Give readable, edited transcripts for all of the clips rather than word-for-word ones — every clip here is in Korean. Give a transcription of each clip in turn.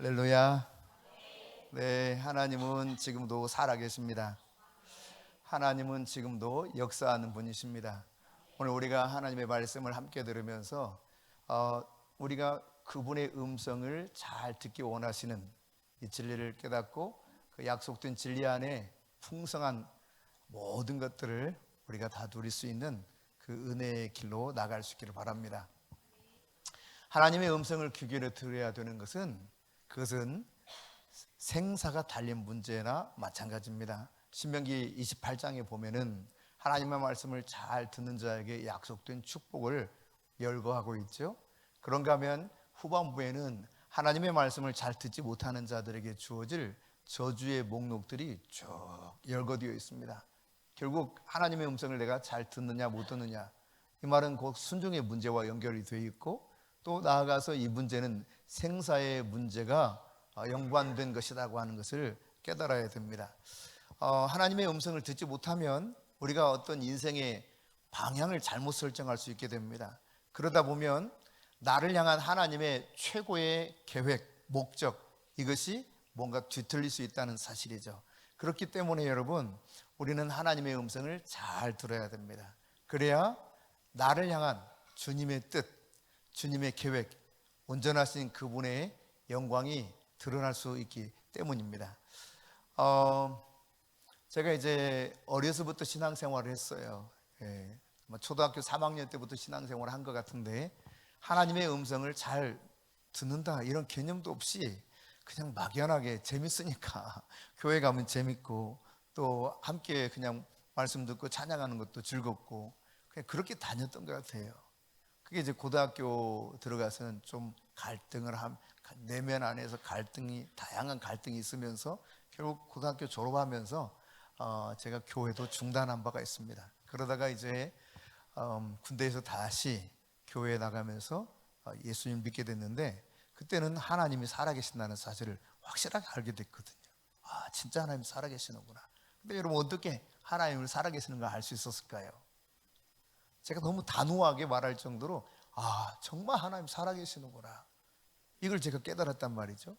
할렐루야. 네, 하나님은 지금도 살아계십니다. 하나님은 지금도 역사하는 분이십니다. 오늘 우리가 하나님의 말씀을 함께 들으면서 우리가 그분의 음성을 잘 듣기 원하시는 이 진리를 깨닫고 그 약속된 진리 안에 풍성한 모든 것들을 우리가 다 누릴 수 있는 그 은혜의 길로 나갈 수 있기를 바랍니다. 하나님의 음성을 귀 기울여 들어야 되는 그것은 생사가 달린 문제나 마찬가지입니다. 신명기 28장에 보면은 하나님의 말씀을 잘 듣는 자에게 약속된 축복을 열거하고 있죠. 그런가 하면 후반부에는 하나님의 말씀을 잘 듣지 못하는 자들에게 주어질 저주의 목록들이 쭉 열거되어 있습니다. 결국 하나님의 음성을 내가 잘 듣느냐 못 듣느냐, 이 말은 곧 순종의 문제와 연결이 되어 있고, 또 나아가서 이 문제는 생사의 문제가 연관된 것이라고 하는 것을 깨달아야 됩니다. 하나님의 음성을 듣지 못하면 우리가 어떤 인생의 방향을 잘못 설정할 수 있게 됩니다. 그러다 보면 나를 향한 하나님의 최고의 계획, 목적, 이것이 뭔가 뒤틀릴 수 있다는 사실이죠. 그렇기 때문에 여러분, 우리는 하나님의 음성을 잘 들어야 됩니다. 그래야 나를 향한 주님의 뜻, 주님의 계획, 온전하신 그분의 영광이 드러날 수 있기 때문입니다. 제가 이제 어려서부터 신앙생활을 했어요. 초등학교 3학년 때부터 신앙생활을 한 것 같은데, 하나님의 음성을 잘 듣는다 이런 개념도 없이 그냥 막연하게 재밌으니까 교회 가면 재밌고, 또 함께 그냥 말씀 듣고 찬양하는 것도 즐겁고, 그냥 그렇게 다녔던 것 같아요. 그게 이제 고등학교 들어가서는 좀 갈등을 내면 안에서 다양한 갈등이 있으면서 결국 고등학교 졸업하면서 제가 교회도 중단한 바가 있습니다. 그러다가 이제 군대에서 다시 교회에 나가면서 예수님 믿게 됐는데, 그때는 하나님이 살아계신다는 사실을 확실하게 알게 됐거든요. 진짜 하나님 살아계시는구나. 근데 여러분, 어떻게 하나님을 살아계시는 걸 알 수 있었을까요? 제가 너무 단호하게 말할 정도로 정말 하나님 살아계시는구나, 이걸 제가 깨달았단 말이죠.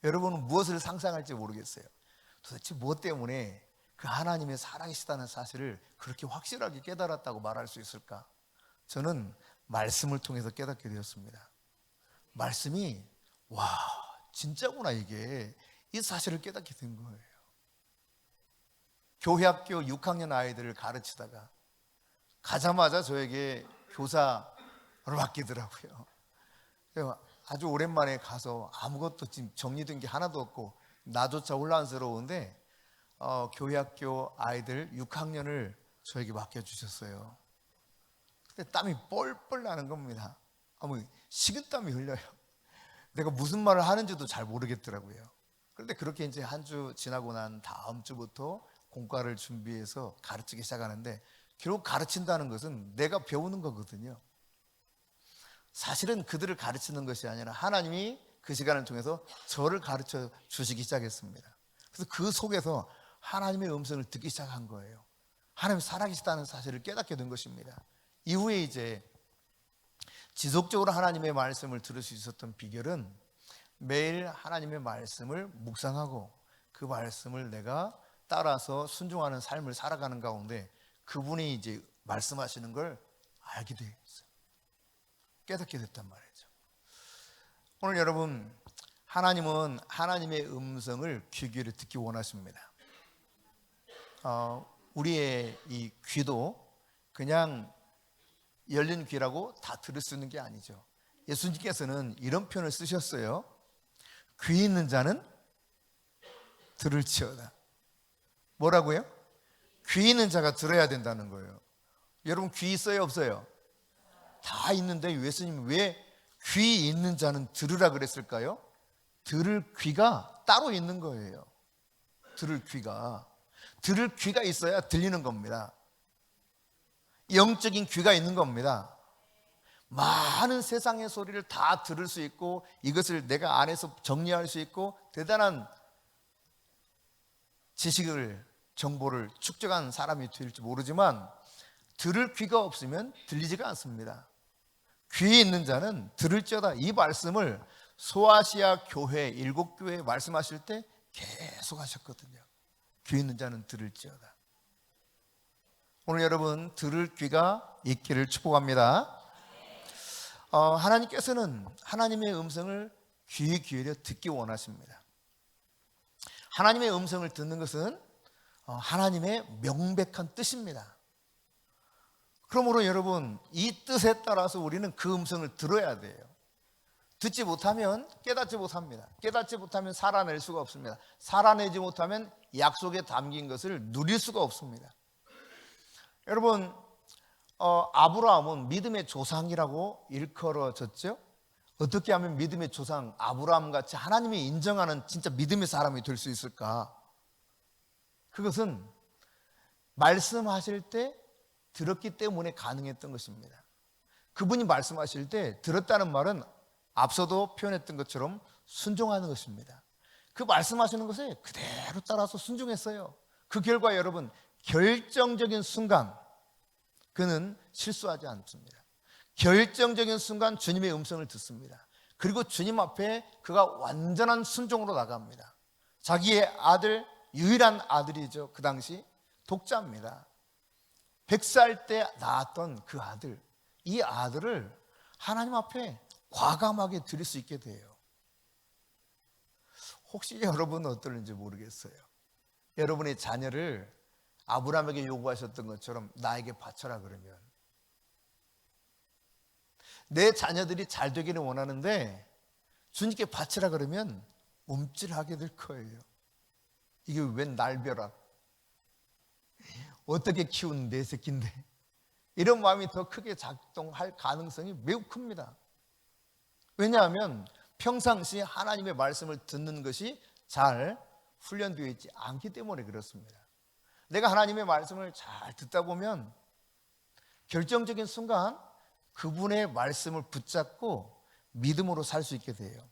여러분은 무엇을 상상할지 모르겠어요. 도대체 무엇 때문에 그 하나님의 살아계시다는 사실을 그렇게 확실하게 깨달았다고 말할 수 있을까? 저는 말씀을 통해서 깨닫게 되었습니다. 말씀이 진짜구나, 이게. 이 사실을 깨닫게 된 거예요. 교회학교 6학년 아이들을 가르치다가 가자마자 저에게 교사를 맡기더라고요. 아주 오랜만에 가서 아무것도 지금 정리된 게 하나도 없고 나조차 혼란스러운데 교회학교 아이들 6학년을 저에게 맡겨주셨어요. 근데 땀이 뻘뻘 나는 겁니다. 식은땀이 흘려요. 내가 무슨 말을 하는지도 잘 모르겠더라고요. 그런데 그렇게 이제 한 주 지나고 난 다음 주부터 공과를 준비해서 가르치기 시작하는데, 결국 가르친다는 것은 내가 배우는 거거든요. 사실은 그들을 가르치는 것이 아니라 하나님이 그 시간을 통해서 저를 가르쳐 주시기 시작했습니다. 그래서 그 속에서 하나님의 음성을 듣기 시작한 거예요. 하나님 살아계시다는 사실을 깨닫게 된 것입니다. 이후에 이제 지속적으로 하나님의 말씀을 들을 수 있었던 비결은 매일 하나님의 말씀을 묵상하고 그 말씀을 내가 따라서 순종하는 삶을 살아가는 가운데 그분이 이제 말씀하시는 걸 알게 되었어요. 깨닫게 됐단 말이죠. 오늘 여러분, 하나님은 하나님의 음성을 귀 기울여 듣기 원하십니다. 우리의 이 귀도 그냥 열린 귀라고 다 들을 수 있는 게 아니죠. 예수님께서는 이런 표현을 쓰셨어요. 귀 있는 자는 들을지어다. 뭐라고요? 귀 있는 자가 들어야 된다는 거예요. 여러분, 귀 있어요, 없어요? 다 있는데 예수님이 왜 귀 있는 자는 들으라 그랬을까요? 들을 귀가 따로 있는 거예요. 들을 귀가 있어야 들리는 겁니다. 영적인 귀가 있는 겁니다. 많은 세상의 소리를 다 들을 수 있고 이것을 내가 안에서 정리할 수 있고 대단한 정보를 축적한 사람이 될지 모르지만, 들을 귀가 없으면 들리지가 않습니다. 귀 있는 자는 들을지어다. 이 말씀을 소아시아 교회 7교회 말씀하실 때 계속 하셨거든요. 귀 있는 자는 들을지어다. 오늘 여러분 들을 귀가 있기를 축복합니다. 하나님께서는 하나님의 음성을 귀 기울여 듣기 원하십니다. 하나님의 음성을 듣는 것은 하나님의 명백한 뜻입니다. 그러므로 여러분 이 뜻에 따라서 우리는 그 음성을 들어야 돼요. 듣지 못하면 깨닫지 못합니다. 깨닫지 못하면 살아낼 수가 없습니다. 살아내지 못하면 약속에 담긴 것을 누릴 수가 없습니다. 여러분 아브라함은 믿음의 조상이라고 일컬어졌죠. 어떻게 하면 믿음의 조상 아브라함 같이 하나님이 인정하는 진짜 믿음의 사람이 될 수 있을까? 그것은 말씀하실 때 들었기 때문에 가능했던 것입니다. 그분이 말씀하실 때 들었다는 말은 앞서도 표현했던 것처럼 순종하는 것입니다. 그 말씀하시는 것에 그대로 따라서 순종했어요. 그 결과 여러분 결정적인 순간 그는 실수하지 않습니다. 결정적인 순간 주님의 음성을 듣습니다. 그리고 주님 앞에 그가 완전한 순종으로 나갑니다. 자기의 아들, 유일한 아들이죠. 그 당시 독자입니다. 100살 때 낳았던 그 아들, 이 아들을 하나님 앞에 과감하게 드릴 수 있게 돼요. 혹시 여러분은 어떨는지 모르겠어요. 여러분의 자녀를 아브라함에게 요구하셨던 것처럼 나에게 바쳐라 그러면, 내 자녀들이 잘 되기를 원하는데 주님께 바치라 그러면 움찔하게 될 거예요. 이게 웬 날벼락, 어떻게 키운 내 새끼인데, 이런 마음이 더 크게 작동할 가능성이 매우 큽니다. 왜냐하면 평상시 하나님의 말씀을 듣는 것이 잘 훈련되어 있지 않기 때문에 그렇습니다. 내가 하나님의 말씀을 잘 듣다 보면 결정적인 순간 그분의 말씀을 붙잡고 믿음으로 살 수 있게 돼요.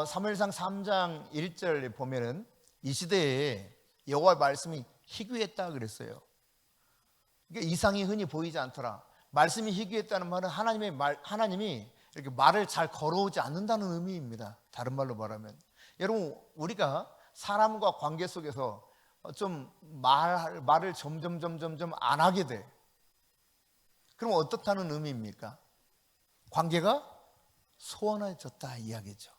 사무엘상 3장 1절에 보면은 이 시대에 여호와의 말씀이 희귀했다 그랬어요. 그러니까 이상이 흔히 보이지 않더라. 말씀이 희귀했다는 말은 하나님이 이렇게 말을 잘 걸어오지 않는다는 의미입니다. 다른 말로 말하면, 여러분 우리가 사람과 관계 속에서 좀 말을 점점 안 하게 돼. 그럼 어떻다는 의미입니까? 관계가 소원해졌다 이야기죠.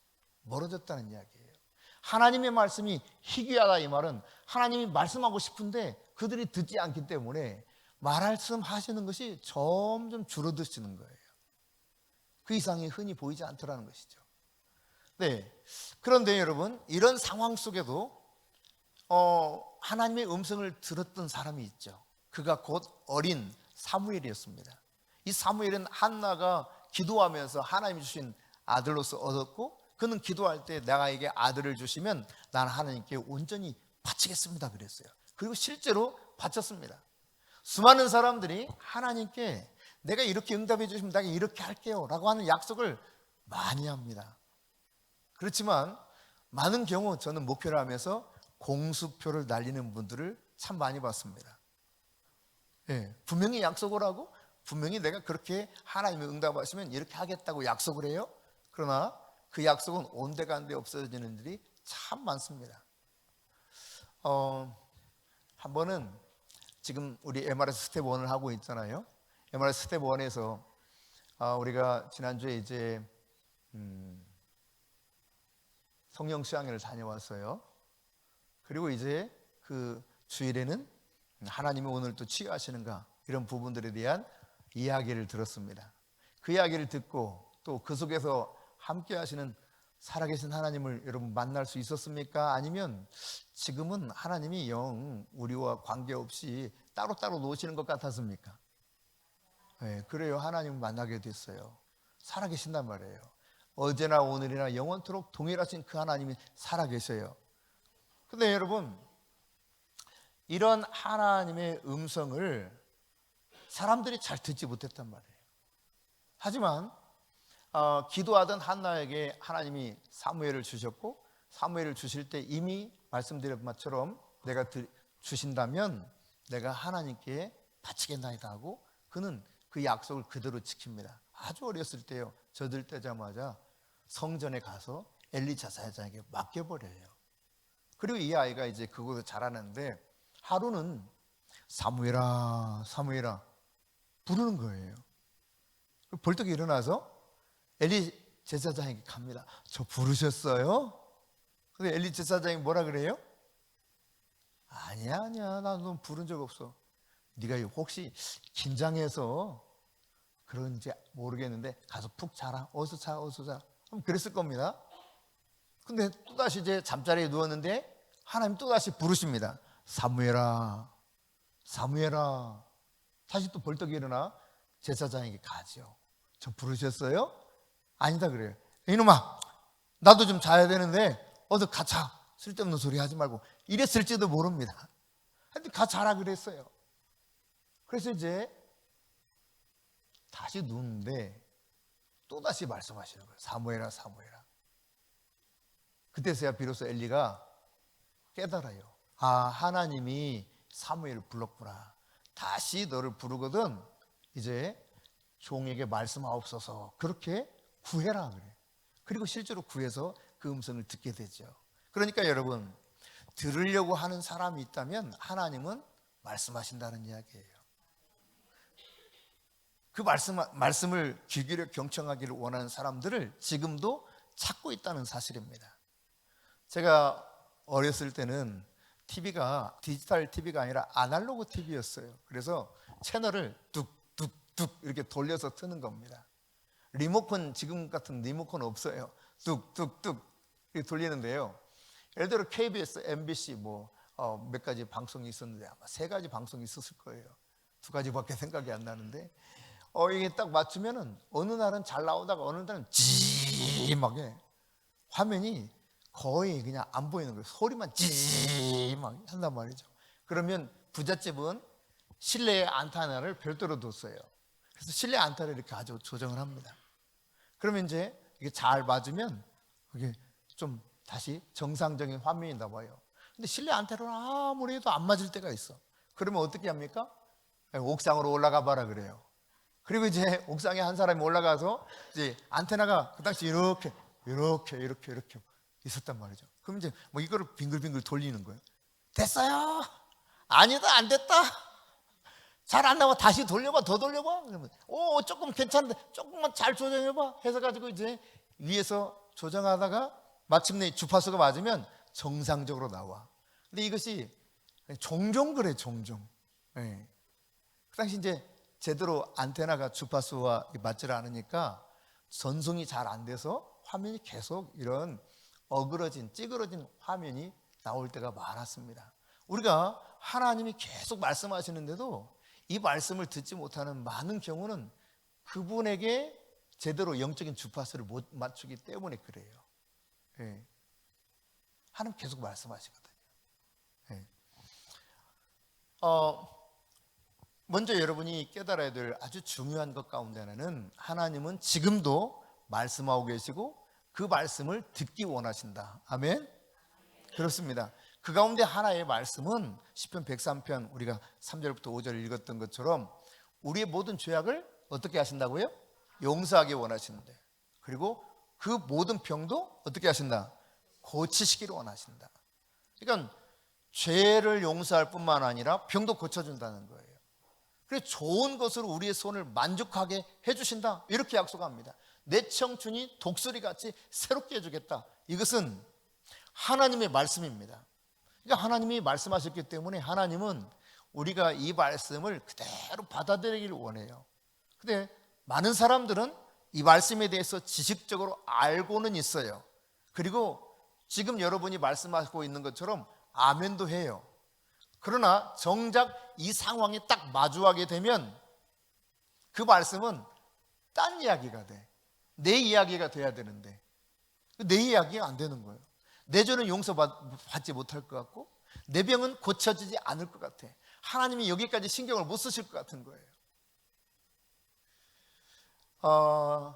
멀어졌다는 이야기예요. 하나님의 말씀이 희귀하다 이 말은 하나님이 말씀하고 싶은데 그들이 듣지 않기 때문에 말씀하시는 것이 점점 줄어드시는 거예요. 그 이상이 흔히 보이지 않더라는 것이죠. 네. 그런데 여러분 이런 상황 속에도 하나님의 음성을 들었던 사람이 있죠. 그가 곧 어린 사무엘이었습니다. 이 사무엘은 한나가 기도하면서 하나님이 주신 아들로서 얻었고, 그는 기도할 때 나에게 아들을 주시면 나는 하나님께 온전히 바치겠습니다 그랬어요. 그리고 실제로 바쳤습니다. 수많은 사람들이 하나님께 내가 이렇게 응답해 주시면 내가 이렇게 할게요 라고 하는 약속을 많이 합니다. 그렇지만 많은 경우 저는 목표를 하면서 공수표를 날리는 분들을 참 많이 봤습니다. 예, 분명히 약속을 하고 분명히 내가 그렇게 하나님이 응답하시면 이렇게 하겠다고 약속을 해요. 그러나 그 약속은 온데간데 없어지는 일이 참 많습니다. 한 번은 지금 우리 MRS 스텝 1을 하고 있잖아요. MRS 스텝 1에서 우리가 지난주에 이제 성령 수양회를 다녀왔어요. 그리고 이제 그 주일에는 하나님이 오늘 또 치유하시는가 이런 부분들에 대한 이야기를 들었습니다. 그 이야기를 듣고 또 그 속에서 함께 하시는 살아계신 하나님을 여러분 만날 수 있었습니까? 아니면 지금은 하나님이 영 우리와 관계없이 따로따로 노시는 것 같았습니까? 네, 그래요. 하나님을 만나게 됐어요. 살아계신단 말이에요. 어제나 오늘이나 영원토록 동일하신 그 하나님이 살아계셔요. 근데 여러분 이런 하나님의 음성을 사람들이 잘 듣지 못했단 말이에요. 하지만 기도하던 한나에게 하나님이 사무엘을 주셨고, 사무엘을 주실 때 이미 말씀드린 것처럼 내가 주신다면 내가 하나님께 바치겠나이다 하고 그는 그 약속을 그대로 지킵니다. 아주 어렸을 때요. 젖을 떼자마자 성전에 가서 엘리 제사장에게 맡겨버려요. 그리고 이 아이가 이제 그곳을 자라는데 하루는 사무엘아 사무엘아 부르는 거예요. 벌떡 일어나서 엘리 제사장에게 갑니다. 저 부르셨어요? 근데 엘리 제사장이 뭐라 그래요? 아니야 나 너 부른 적 없어. 네가 혹시 긴장해서 그런지 모르겠는데 가서 푹 자라. 어서 자. 그럼 그랬을 겁니다. 근데 또다시 이제 잠자리에 누웠는데 하나님 또다시 부르십니다. 사무엘아 사무엘아. 다시 또 벌떡 일어나 제사장에게 가죠. 저 부르셨어요? 아니다 그래요. 이놈아 나도 좀 자야 되는데 어서 가 자. 쓸데없는 소리 하지 말고. 이랬을지도 모릅니다. 하여튼 가 자라 그랬어요. 그래서 이제 다시 누웠는데 또다시 말씀하시는 거예요. 사무엘아 사무엘아. 그때서야 비로소 엘리가 깨달아요. 아 하나님이 사무엘을 불렀구나. 다시 너를 부르거든 이제 종에게 말씀하옵소서. 그렇게 구해라 그래. 그리고 실제로 구해서 그 음성을 듣게 되죠. 그러니까 여러분 들으려고 하는 사람이 있다면 하나님은 말씀하신다는 이야기예요. 그 말씀을 귀 기울여 경청하기를 원하는 사람들을 지금도 찾고 있다는 사실입니다. 제가 어렸을 때는 TV가 디지털 TV가 아니라 아날로그 TV였어요. 그래서 채널을 뚝뚝뚝 이렇게 돌려서 트는 겁니다. 리모컨 지금 같은 리모컨 없어요. 뚝뚝뚝 이렇게 돌리는데요. 예를 들어 KBS, MBC 몇 가지 방송이 있었는데 아마 3가지 방송이 있었을 거예요. 2가지밖에 생각이 안 나는데 이게 딱 맞추면은 어느 날은 잘 나오다가 어느 날은 찌막해 화면이 거의 그냥 안 보이는 거예요. 소리만 찌막 한단 말이죠. 그러면 부잣집은 실내에 안테나를 별도로 뒀어요. 그래서 실내 안테나를 이렇게 아주 조정을 합니다. 그러면 이제 이게 잘 맞으면 그게 좀 다시 정상적인 화면이 나와요. 근데 실내 안테나는 아무리 해도 안 맞을 때가 있어. 그러면 어떻게 합니까? 옥상으로 올라가 봐라 그래요. 그리고 이제 옥상에 한 사람이 올라가서 이제 안테나가 그 당시 이렇게 있었단 말이죠. 그럼 이제 이거를 빙글빙글 돌리는 거예요. 됐어요? 아니다, 안 됐다. 잘 안 나와. 다시 돌려봐, 더 돌려봐. 그러면 조금 괜찮은데 조금만 잘 조정해봐. 해서 가지고 이제 위에서 조정하다가 마침내 주파수가 맞으면 정상적으로 나와. 근데 이것이 종종 그래, 종종. 네. 그 당시 이제 제대로 안테나가 주파수와 맞지 않으니까 전송이 잘 안 돼서 화면이 계속 이런 찌그러진 화면이 나올 때가 많았습니다. 우리가 하나님이 계속 말씀하시는데도 이 말씀을 듣지 못하는 많은 경우는 그분에게 제대로 영적인 주파수를 못 맞추기 때문에 그래요. 네. 하나님 계속 말씀하시거든요. 네. 먼저 여러분이 깨달아야 될 아주 중요한 것 가운데 하나는 하나님은 지금도 말씀하고 계시고 그 말씀을 듣기 원하신다. 아멘? 그렇습니다. 그 가운데 하나의 말씀은 시편 103편 우리가 3절부터 5절을 읽었던 것처럼 우리의 모든 죄악을 어떻게 하신다고요? 용서하기 원하시는데, 그리고 그 모든 병도 어떻게 하신다? 고치시기를 원하신다. 그러니까 죄를 용서할 뿐만 아니라 병도 고쳐준다는 거예요. 그래서 좋은 것으로 우리의 손을 만족하게 해주신다, 이렇게 약속합니다. 내 청춘이 독수리같이 새롭게 해주겠다. 이것은 하나님의 말씀입니다. 그러니까 하나님이 말씀하셨기 때문에 하나님은 우리가 이 말씀을 그대로 받아들이기를 원해요. 근데 많은 사람들은 이 말씀에 대해서 지식적으로 알고는 있어요. 그리고 지금 여러분이 말씀하고 있는 것처럼 아멘도 해요. 그러나 정작 이 상황에 딱 마주하게 되면 그 말씀은 딴 이야기가 돼. 내 이야기가 돼야 되는데 내 이야기가 안 되는 거예요. 내 죄는 용서받지 못할 것 같고 내 병은 고쳐지지 않을 것 같아. 하나님이 여기까지 신경을 못 쓰실 것 같은 거예요.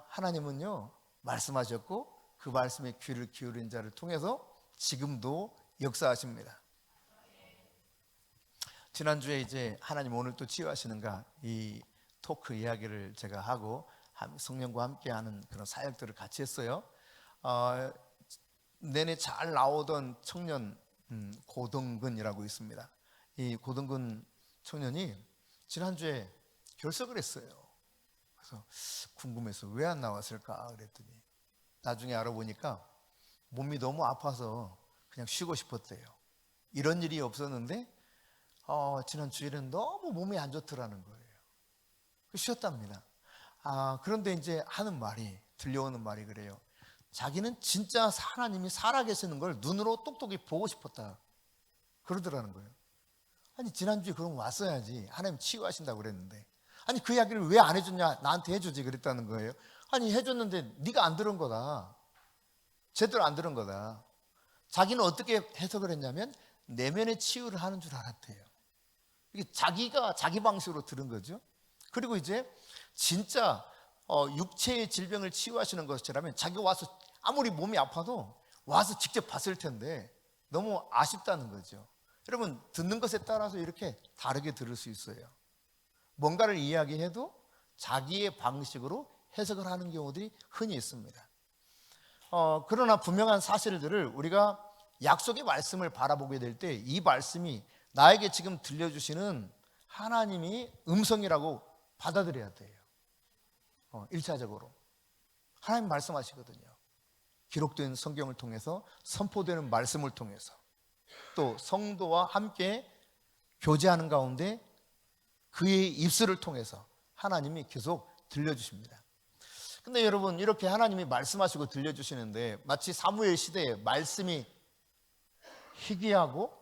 하나님은요 말씀하셨고 그 말씀에 귀를 기울인 자를 통해서 지금도 역사하십니다. 지난주에 이제 하나님 오늘 또 치유하시는가 이 토크 이야기를 제가 하고 성령과 함께하는 그런 사역들을 같이 했어요. 어, 내내 잘 나오던 청년 고동근이라고 있습니다. 이 고동근 청년이 지난주에 결석을 했어요. 그래서 궁금해서 왜 안 나왔을까 그랬더니 나중에 알아보니까 몸이 너무 아파서 그냥 쉬고 싶었대요. 이런 일이 없었는데 지난 주일은 너무 몸이 안 좋더라는 거예요. 쉬었답니다. 그런데 이제 들려오는 말이 그래요. 자기는 진짜 하나님이 살아계시는 걸 눈으로 똑똑히 보고 싶었다 그러더라는 거예요. 아니 지난주에 그럼 왔어야지. 하나님 치유하신다고 그랬는데 아니 그 이야기를 왜 안 해줬냐. 나한테 해주지 그랬다는 거예요. 아니 해줬는데 네가 안 들은 거다. 제대로 안 들은 거다. 자기는 어떻게 해석을 했냐면 내면의 치유를 하는 줄 알았대요. 이게 자기가 자기 방식으로 들은 거죠. 그리고 이제 진짜 육체의 질병을 치유하시는 것이라면 자기가 와서 아무리 몸이 아파도 와서 직접 봤을 텐데 너무 아쉽다는 거죠. 여러분 듣는 것에 따라서 이렇게 다르게 들을 수 있어요. 뭔가를 이야기해도 자기의 방식으로 해석을 하는 경우들이 흔히 있습니다. 그러나 분명한 사실들을 우리가 약속의 말씀을 바라보게 될 때 이 말씀이 나에게 지금 들려주시는 하나님이 음성이라고 받아들여야 돼요. 1차적으로 하나님 말씀하시거든요. 기록된 성경을 통해서 선포되는 말씀을 통해서 또 성도와 함께 교제하는 가운데 그의 입술을 통해서 하나님이 계속 들려주십니다. 근데 여러분 이렇게 하나님이 말씀하시고 들려주시는데 마치 사무엘 시대에 말씀이 희귀하고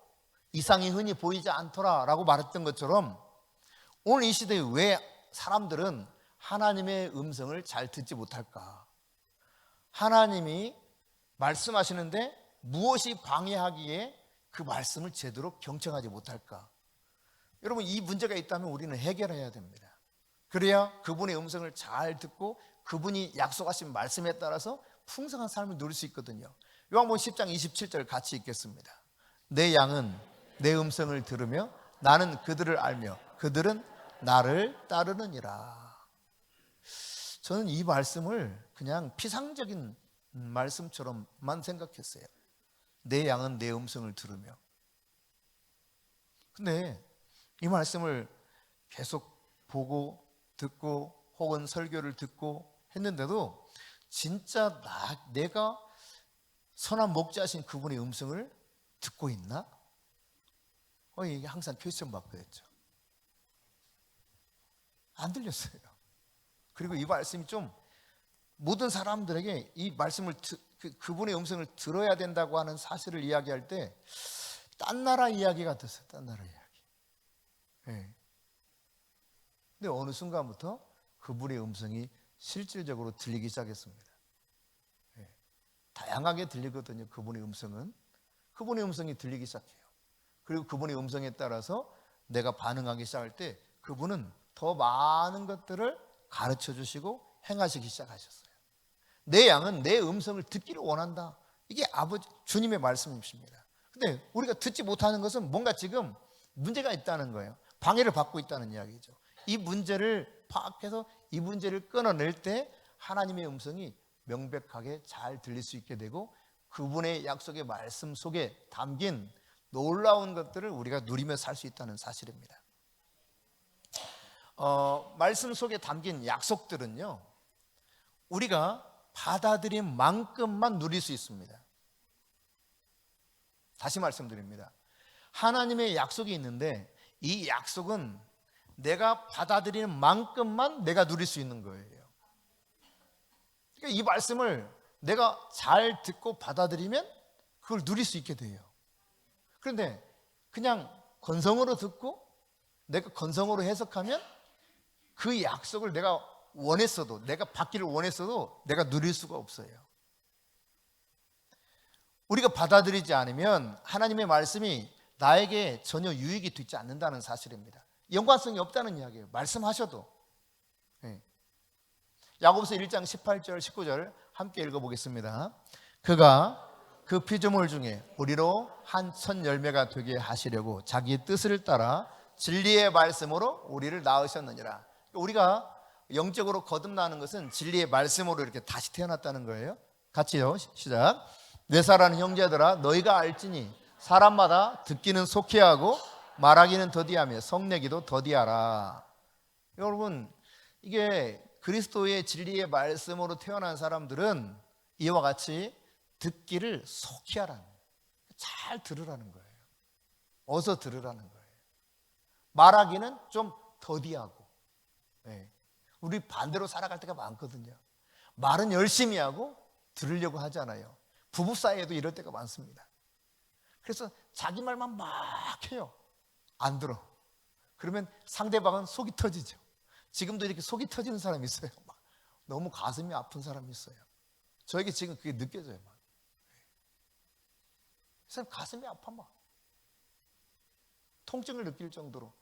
이상이 흔히 보이지 않더라라고 말했던 것처럼 오늘 이 시대에 왜 사람들은 하나님의 음성을 잘 듣지 못할까? 하나님이 말씀하시는데 무엇이 방해하기에 그 말씀을 제대로 경청하지 못할까? 여러분 이 문제가 있다면 우리는 해결해야 됩니다. 그래야 그분의 음성을 잘 듣고 그분이 약속하신 말씀에 따라서 풍성한 삶을 누릴 수 있거든요. 요한복음 10장 27절 같이 읽겠습니다. 내 양은 내 음성을 들으며 나는 그들을 알며 그들은 나를 따르느니라. 저는 이 말씀을 그냥 피상적인 말씀처럼만 생각했어요. 내 양은 내 음성을 들으며. 근데 이 말씀을 계속 보고 듣고 혹은 설교를 듣고 했는데도 진짜 내가 선한 목자신 그분의 음성을 듣고 있나? 이게 항상 퀘스천 마크였죠. 안 들렸어요. 그리고 이 말씀이 좀 모든 사람들에게 이 말씀을 그분의 음성을 들어야 된다고 하는 사실을 이야기할 때 딴 나라 이야기 같았어요. 딴 나라 이야기. 네. 근데 어느 순간부터 그분의 음성이 실질적으로 들리기 시작했습니다. 네. 다양하게 들리거든요. 그분의 음성은. 그분의 음성이 들리기 시작해요. 그리고 그분의 음성에 따라서 내가 반응하기 시작할 때 그분은 더 많은 것들을 가르쳐 주시고 행하시기 시작하셨어요. 내 양은 내 음성을 듣기를 원한다. 이게 주님의 말씀이십니다. 근데 우리가 듣지 못하는 것은 뭔가 지금 문제가 있다는 거예요. 방해를 받고 있다는 이야기죠. 이 문제를 파악해서 이 문제를 끊어낼 때 하나님의 음성이 명백하게 잘 들릴 수 있게 되고 그분의 약속의 말씀 속에 담긴 놀라운 것들을 우리가 누리며 살 수 있다는 사실입니다. 말씀 속에 담긴 약속들은요, 우리가 받아들인 만큼만 누릴 수 있습니다. 다시 말씀드립니다. 하나님의 약속이 있는데 이 약속은 내가 받아들이는 만큼만 내가 누릴 수 있는 거예요. 그러니까 이 말씀을 내가 잘 듣고 받아들이면 그걸 누릴 수 있게 돼요. 그런데 그냥 건성으로 듣고 내가 건성으로 해석하면 그 약속을 내가 원했어도, 내가 받기를 원했어도 내가 누릴 수가 없어요. 우리가 받아들이지 않으면 하나님의 말씀이 나에게 전혀 유익이 되지 않는다는 사실입니다. 연관성이 없다는 이야기예요. 말씀하셔도. 네. 야고보서 1장 18절 19절 함께 읽어보겠습니다. 그가 그 피조물 중에 우리로 한 첫 열매가 되게 하시려고 자기의 뜻을 따라 진리의 말씀으로 우리를 낳으셨느니라. 우리가 영적으로 거듭나는 것은 진리의 말씀으로 이렇게 다시 태어났다는 거예요. 같이요. 시작. 내 사랑하는 형제들아, 너희가 알지니 사람마다 듣기는 속히 하고 말하기는 더디하며 성내기도 더디하라. 여러분, 이게 그리스도의 진리의 말씀으로 태어난 사람들은 이와 같이 듣기를 속히 하라는 거예요. 잘 들으라는 거예요. 어서 들으라는 거예요. 말하기는 좀 더디하고. 네. 우리 반대로 살아갈 때가 많거든요. 말은 열심히 하고 들으려고 하잖아요. 부부 사이에도 이럴 때가 많습니다. 그래서 자기 말만 막 해요. 안 들어. 그러면 상대방은 속이 터지죠. 지금도 이렇게 속이 터지는 사람이 있어요. 막 너무 가슴이 아픈 사람이 있어요. 저에게 지금 그게 느껴져요. 막. 그 사람 가슴이 아파 막. 통증을 느낄 정도로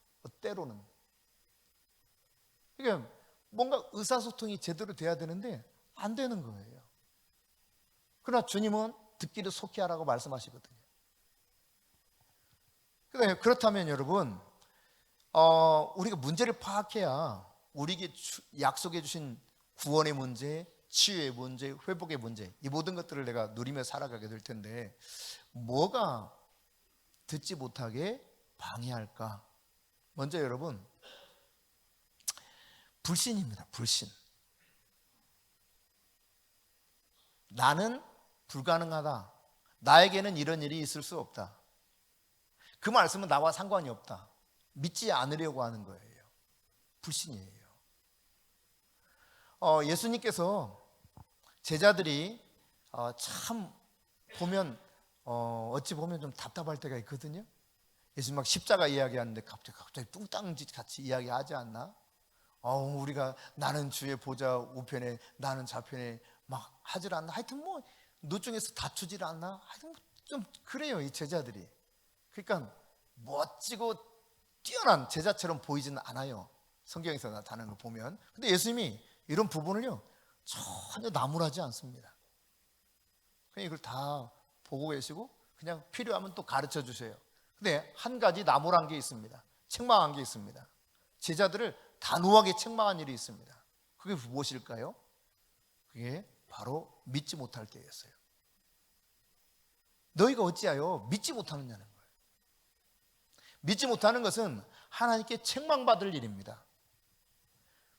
때로는. 그러니까 뭔가 의사소통이 제대로 돼야 되는데 안 되는 거예요. 그러나 주님은 듣기를 속히 하라고 말씀하시거든요. 그렇다면 여러분, 우리가 문제를 파악해야 우리에게 약속해 주신 구원의 문제, 치유의 문제, 회복의 문제, 이 모든 것들을 내가 누리며 살아가게 될 텐데 뭐가 듣지 못하게 방해할까? 먼저 여러분, 불신입니다. 불신. 나는 불가능하다. 나에게는 이런 일이 있을 수 없다. 그 말씀은 나와 상관이 없다. 믿지 않으려고 하는 거예요. 불신이에요. 예수님께서 제자들이 참 보면 어찌 보면 좀 답답할 때가 있거든요. 예수님 막 십자가 이야기하는데 갑자기 뚱땅짓 같이 이야기하지 않나? 우리가 나는 주의 보좌 우편에 나는 좌편에 막 하질 않나? 하여튼 뭐 노중에서 다투질 않나? 하여튼 좀 그래요, 이 제자들이. 그러니까 멋지고 뛰어난 제자처럼 보이지는 않아요. 성경에서 나타나는 걸 보면. 근데 예수님이 이런 부분을요 전혀 나무라지 않습니다. 그냥 이걸 다 보고 계시고 그냥 필요하면 또 가르쳐 주세요. 근데 한 가지 나무란 게 있습니다. 책망한 게 있습니다. 제자들을 단호하게 책망한 일이 있습니다. 그게 무엇일까요? 그게 바로 믿지 못할 때였어요. 너희가 어찌하여 믿지 못하느냐는 거예요. 믿지 못하는 것은 하나님께 책망받을 일입니다.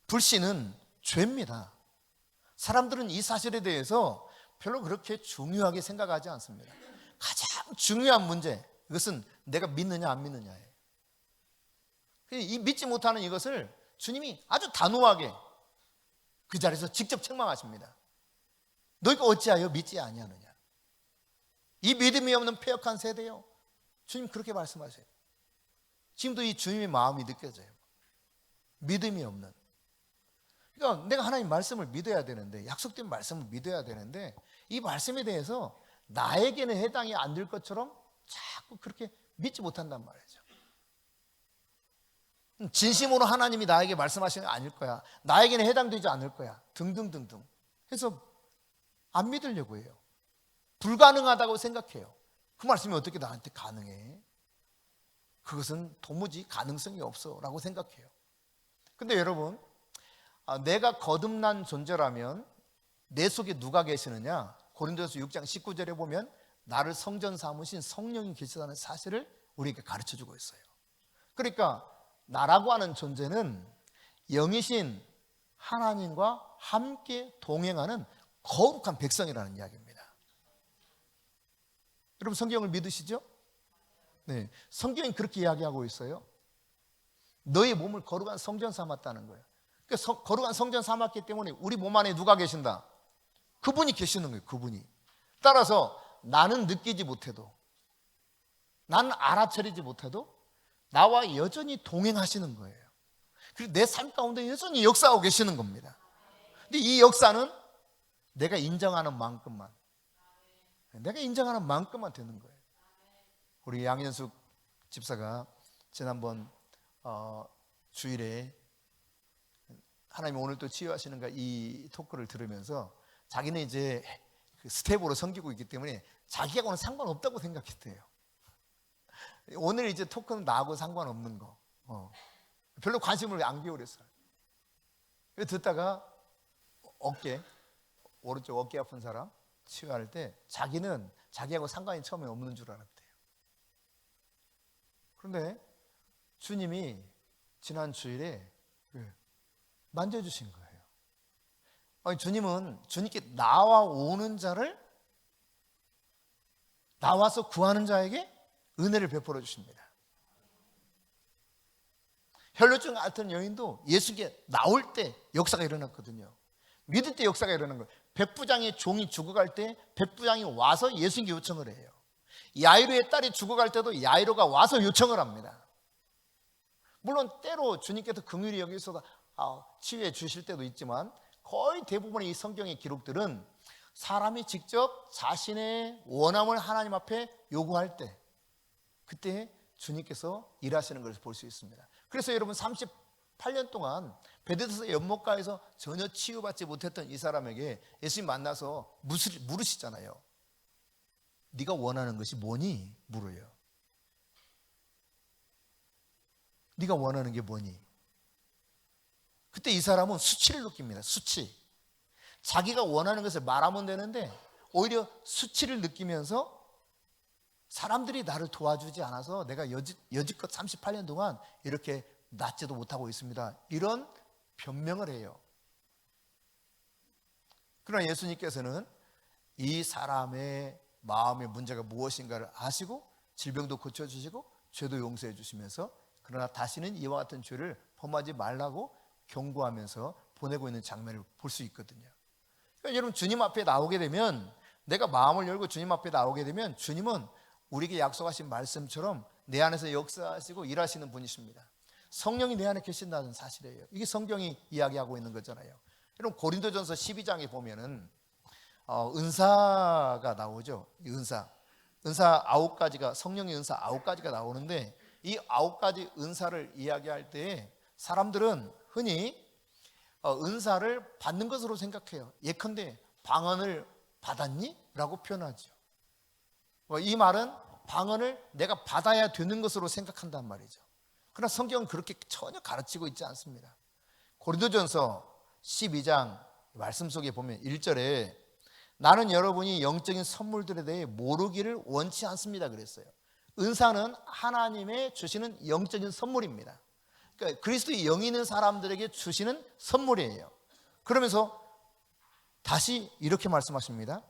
불신은 죄입니다. 사람들은 이 사실에 대해서 별로 그렇게 중요하게 생각하지 않습니다. 가장 중요한 문제, 이것은 내가 믿느냐 안 믿느냐예요. 이 믿지 못하는 이것을 주님이 아주 단호하게 그 자리에서 직접 책망하십니다. 너희가 어찌하여 믿지 아니하느냐. 이 믿음이 없는 패역한 세대요. 주님 그렇게 말씀하세요. 지금도 이 주님의 마음이 느껴져요. 믿음이 없는. 그러니까 내가 하나님 말씀을 믿어야 되는데, 약속된 말씀을 믿어야 되는데 이 말씀에 대해서 나에게는 해당이 안 될 것처럼 자꾸 그렇게 믿지 못한단 말이죠. 진심으로 하나님이 나에게 말씀하시는 게 아닐 거야. 나에게는 해당되지 않을 거야. 등등등등 해서 안 믿으려고 해요. 불가능하다고 생각해요. 그 말씀이 어떻게 나한테 가능해? 그것은 도무지 가능성이 없어 라고 생각해요. 근데 여러분, 내가 거듭난 존재라면 내 속에 누가 계시느냐? 고린도전서 6장 19절에 보면 나를 성전 삼으신 성령이 계시다는 사실을 우리에게 가르쳐주고 있어요. 그러니까 나라고 하는 존재는 영이신 하나님과 함께 동행하는 거룩한 백성이라는 이야기입니다. 여러분 성경을 믿으시죠? 네, 성경이 그렇게 이야기하고 있어요. 너의 몸을 거룩한 성전 삼았다는 거예요. 그러니까 거룩한 성전 삼았기 때문에 우리 몸 안에 누가 계신다? 그분이 계시는 거예요. 그분이. 따라서 나는 느끼지 못해도, 나는 알아차리지 못해도 나와 여전히 동행하시는 거예요. 그리고 내 삶 가운데 여전히 역사하고 계시는 겁니다. 근데 이 역사는 내가 인정하는 만큼만, 내가 인정하는 만큼만 되는 거예요. 우리 양현숙 집사가 지난번 주일에 하나님이 오늘 또 치유하시는가 이 토크를 들으면서 자기는 이제 그 스텝으로 섬기고 있기 때문에 자기하고는 상관없다고 생각했대요. 오늘 이제 토크는 나하고 상관없는 거. 별로 관심을 안 기울였어요. 듣다가 오른쪽 어깨 아픈 사람 치유할 때 자기는 자기하고 상관이 처음에 없는 줄 알았대요. 그런데 주님이 지난 주일에 만져주신 거예요. 아니, 주님은 주님께 나와오는 자를, 나와서 구하는 자에게 은혜를 베풀어 주십니다. 혈루증 앓던 여인도 예수께 나올 때 역사가 일어났거든요. 믿을 때 역사가 일어난 거예요. 백부장의 종이 죽어갈 때 백부장이 와서 예수님께 요청을 해요. 야이로의 딸이 죽어갈 때도 야이로가 와서 요청을 합니다. 물론 때로 주님께서 긍휼히 여기셔서 치유해 주실 때도 있지만 거의 대부분의 이 성경의 기록들은 사람이 직접 자신의 원함을 하나님 앞에 요구할 때, 그때 주님께서 일하시는 것을 볼 수 있습니다. 그래서 여러분 38년 동안 베데스다 연못가에서 전혀 치유받지 못했던 이 사람에게 예수님 만나서 물으시잖아요. 네가 원하는 것이 뭐니? 물어요. 네가 원하는 게 뭐니? 그때 이 사람은 수치를 느낍니다. 수치. 자기가 원하는 것을 말하면 되는데 오히려 수치를 느끼면서 사람들이 나를 도와주지 않아서 내가 여지껏 38년 동안 이렇게 낫지도 못하고 있습니다. 이런 변명을 해요. 그러나 예수님께서는 이 사람의 마음의 문제가 무엇인가를 아시고 질병도 고쳐주시고 죄도 용서해 주시면서, 그러나 다시는 이와 같은 죄를 범하지 말라고 경고하면서 보내고 있는 장면을 볼 수 있거든요. 그러니까 여러분, 주님 앞에 나오게 되면, 내가 마음을 열고 주님 앞에 나오게 되면 주님은 우리에게 약속하신 말씀처럼 내 안에서 역사하시고 일하시는 분이십니다. 성령이 내 안에 계신다는 사실이에요. 이게 성경이 이야기하고 있는 거잖아요. 여러분, 고린도전서 12장에 보면은 은사가 나오죠. 이 은사 9가지가, 성령의 은사 9가지가 나오는데, 이 9가지 은사를 이야기할 때 사람들은 흔히 은사를 받는 것으로 생각해요. 예컨대 방언을 받았니? 라고 표현하죠. 이 말은 방언을 내가 받아야 되는 것으로 생각한단 말이죠. 그러나 성경은 그렇게 전혀 가르치고 있지 않습니다. 고린도전서 12장 말씀 속에 보면 1절에 나는 여러분이 영적인 선물들에 대해 모르기를 원치 않습니다 그랬어요. 은사는 하나님의 주시는 영적인 선물입니다. 그러니까 그리스도의 영이 있는 사람들에게 주시는 선물이에요. 그러면서 다시 이렇게 말씀하십니다.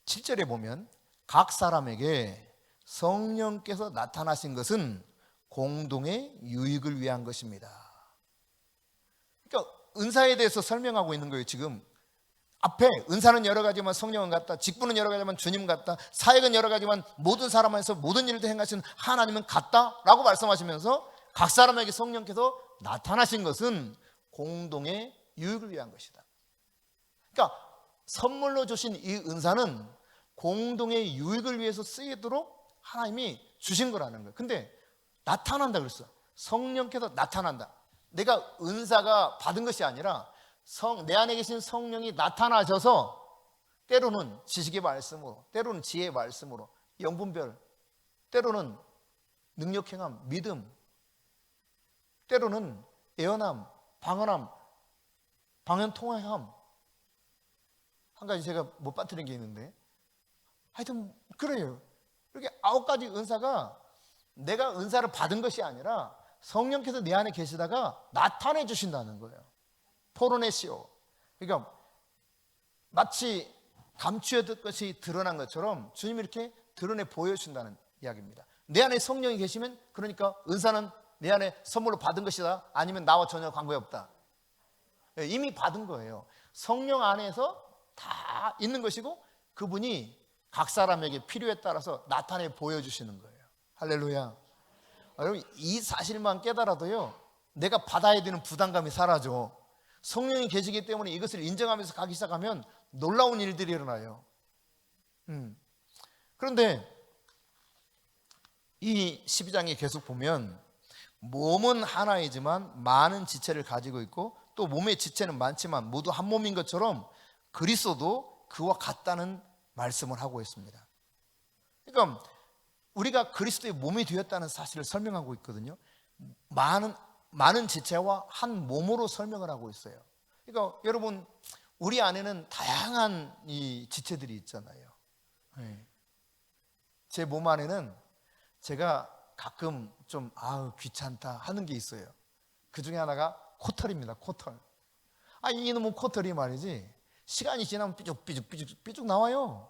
7절에 보면 각 사람에게 성령께서 나타나신 것은 공동의 유익을 위한 것입니다. 그러니까 은사에 대해서 설명하고 있는 거예요. 지금 앞에 은사는 여러 가지만 성령은 같다, 직분은 여러 가지만 주님 같다, 사역은 여러 가지만 모든 사람 안에서 모든 일을 행하시는 하나님은 같다라고 말씀하시면서 각 사람에게 성령께서 나타나신 것은 공동의 유익을 위한 것이다. 그러니까 선물로 주신 이 은사는 공동의 유익을 위해서 쓰이도록 하나님이 주신 거라는 거예요. 근데 나타난다 그랬어. 성령께서 나타난다. 내가 은사가 받은 것이 아니라 내 안에 계신 성령이 나타나셔서 때로는 지식의 말씀으로, 때로는 지혜의 말씀으로, 영분별, 때로는 능력행함, 믿음, 때로는 예언함, 방언함, 방언통화함. 한 가지 제가 못 빠뜨린 게 있는데, 하여튼 그래요. 이렇게 9가지 은사가 내가 은사를 받은 것이 아니라 성령께서 내 안에 계시다가 나타내 주신다는 거예요. 포로네시오. 그러니까 마치 감추어둔 것이 드러난 것처럼 주님이 이렇게 드러내 보여주신다는 이야기입니다. 내 안에 성령이 계시면, 그러니까 은사는 내 안에 선물로 받은 것이다, 아니면 나와 전혀 관계 없다. 이미 받은 거예요. 성령 안에서 다 있는 것이고 그분이 각 사람에게 필요에 따라서 나타내 보여주시는 거예요. 할렐루야. 여러분, 이 사실만 깨달아도요, 내가 받아야 되는 부담감이 사라져. 성령이 계시기 때문에 이것을 인정하면서 가기 시작하면 놀라운 일들이 일어나요. 그런데 이 12장에 계속 보면 몸은 하나이지만 많은 지체를 가지고 있고, 또 몸의 지체는 많지만 모두 한 몸인 것처럼 그리스도도 그와 같다는 말씀을 하고 있습니다. 그러니까 우리가 그리스도의 몸이 되었다는 사실을 설명하고 있거든요. 많은 지체와 한 몸으로 설명을 하고 있어요. 그러니까 여러분, 우리 안에는 다양한 이 지체들이 있잖아요. 제 몸 안에는 제가 가끔 좀 귀찮다 하는 게 있어요. 그 중에 하나가 코털입니다. 코털. 이놈은 코털이 말이지 시간이 지나면 삐죽 나와요.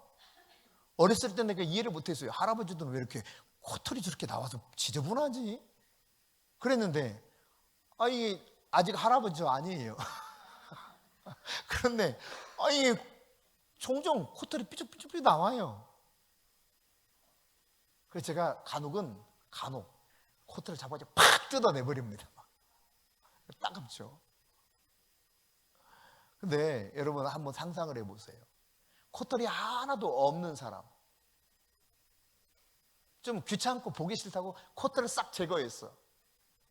어렸을 때 내가 이해를 못했어요. 할아버지들은 왜 이렇게 코털이 저렇게 나와서 지저분하지? 그랬는데 이게 아직 할아버지가 아니에요. 그런데 종종 코털이 삐죽 나와요. 그래서 제가 간혹 코털을 잡아서 팍 뜯어내버립니다. 따갑죠. 근데 여러분 한번 상상을 해보세요. 코털이 하나도 없는 사람, 좀 귀찮고 보기 싫다고 코털을 싹 제거했어.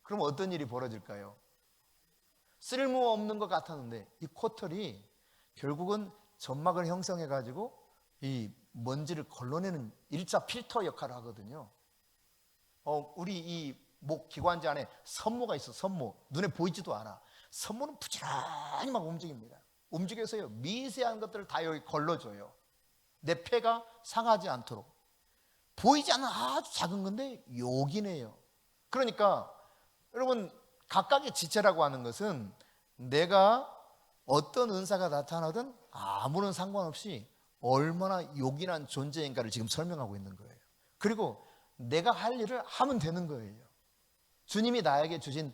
그럼 어떤 일이 벌어질까요? 쓸모없는 것 같았는데 이 코털이 결국은 점막을 형성해 가지고 이 먼지를 걸러내는 1차 필터 역할을 하거든요. 우리 이 목 기관지 안에 섬모가 있어. 섬모. 눈에 보이지도 않아. 섬모는 부지런히 막 움직입니다. 움직여서요 미세한 것들을 다 여기 걸러줘요. 내 폐가 상하지 않도록. 보이지 않는 아주 작은 건데 요긴해요. 그러니까 여러분 각각의 지체라고 하는 것은 내가 어떤 은사가 나타나든 아무런 상관없이 얼마나 요긴한 존재인가를 지금 설명하고 있는 거예요. 그리고 내가 할 일을 하면 되는 거예요. 주님이 나에게 주신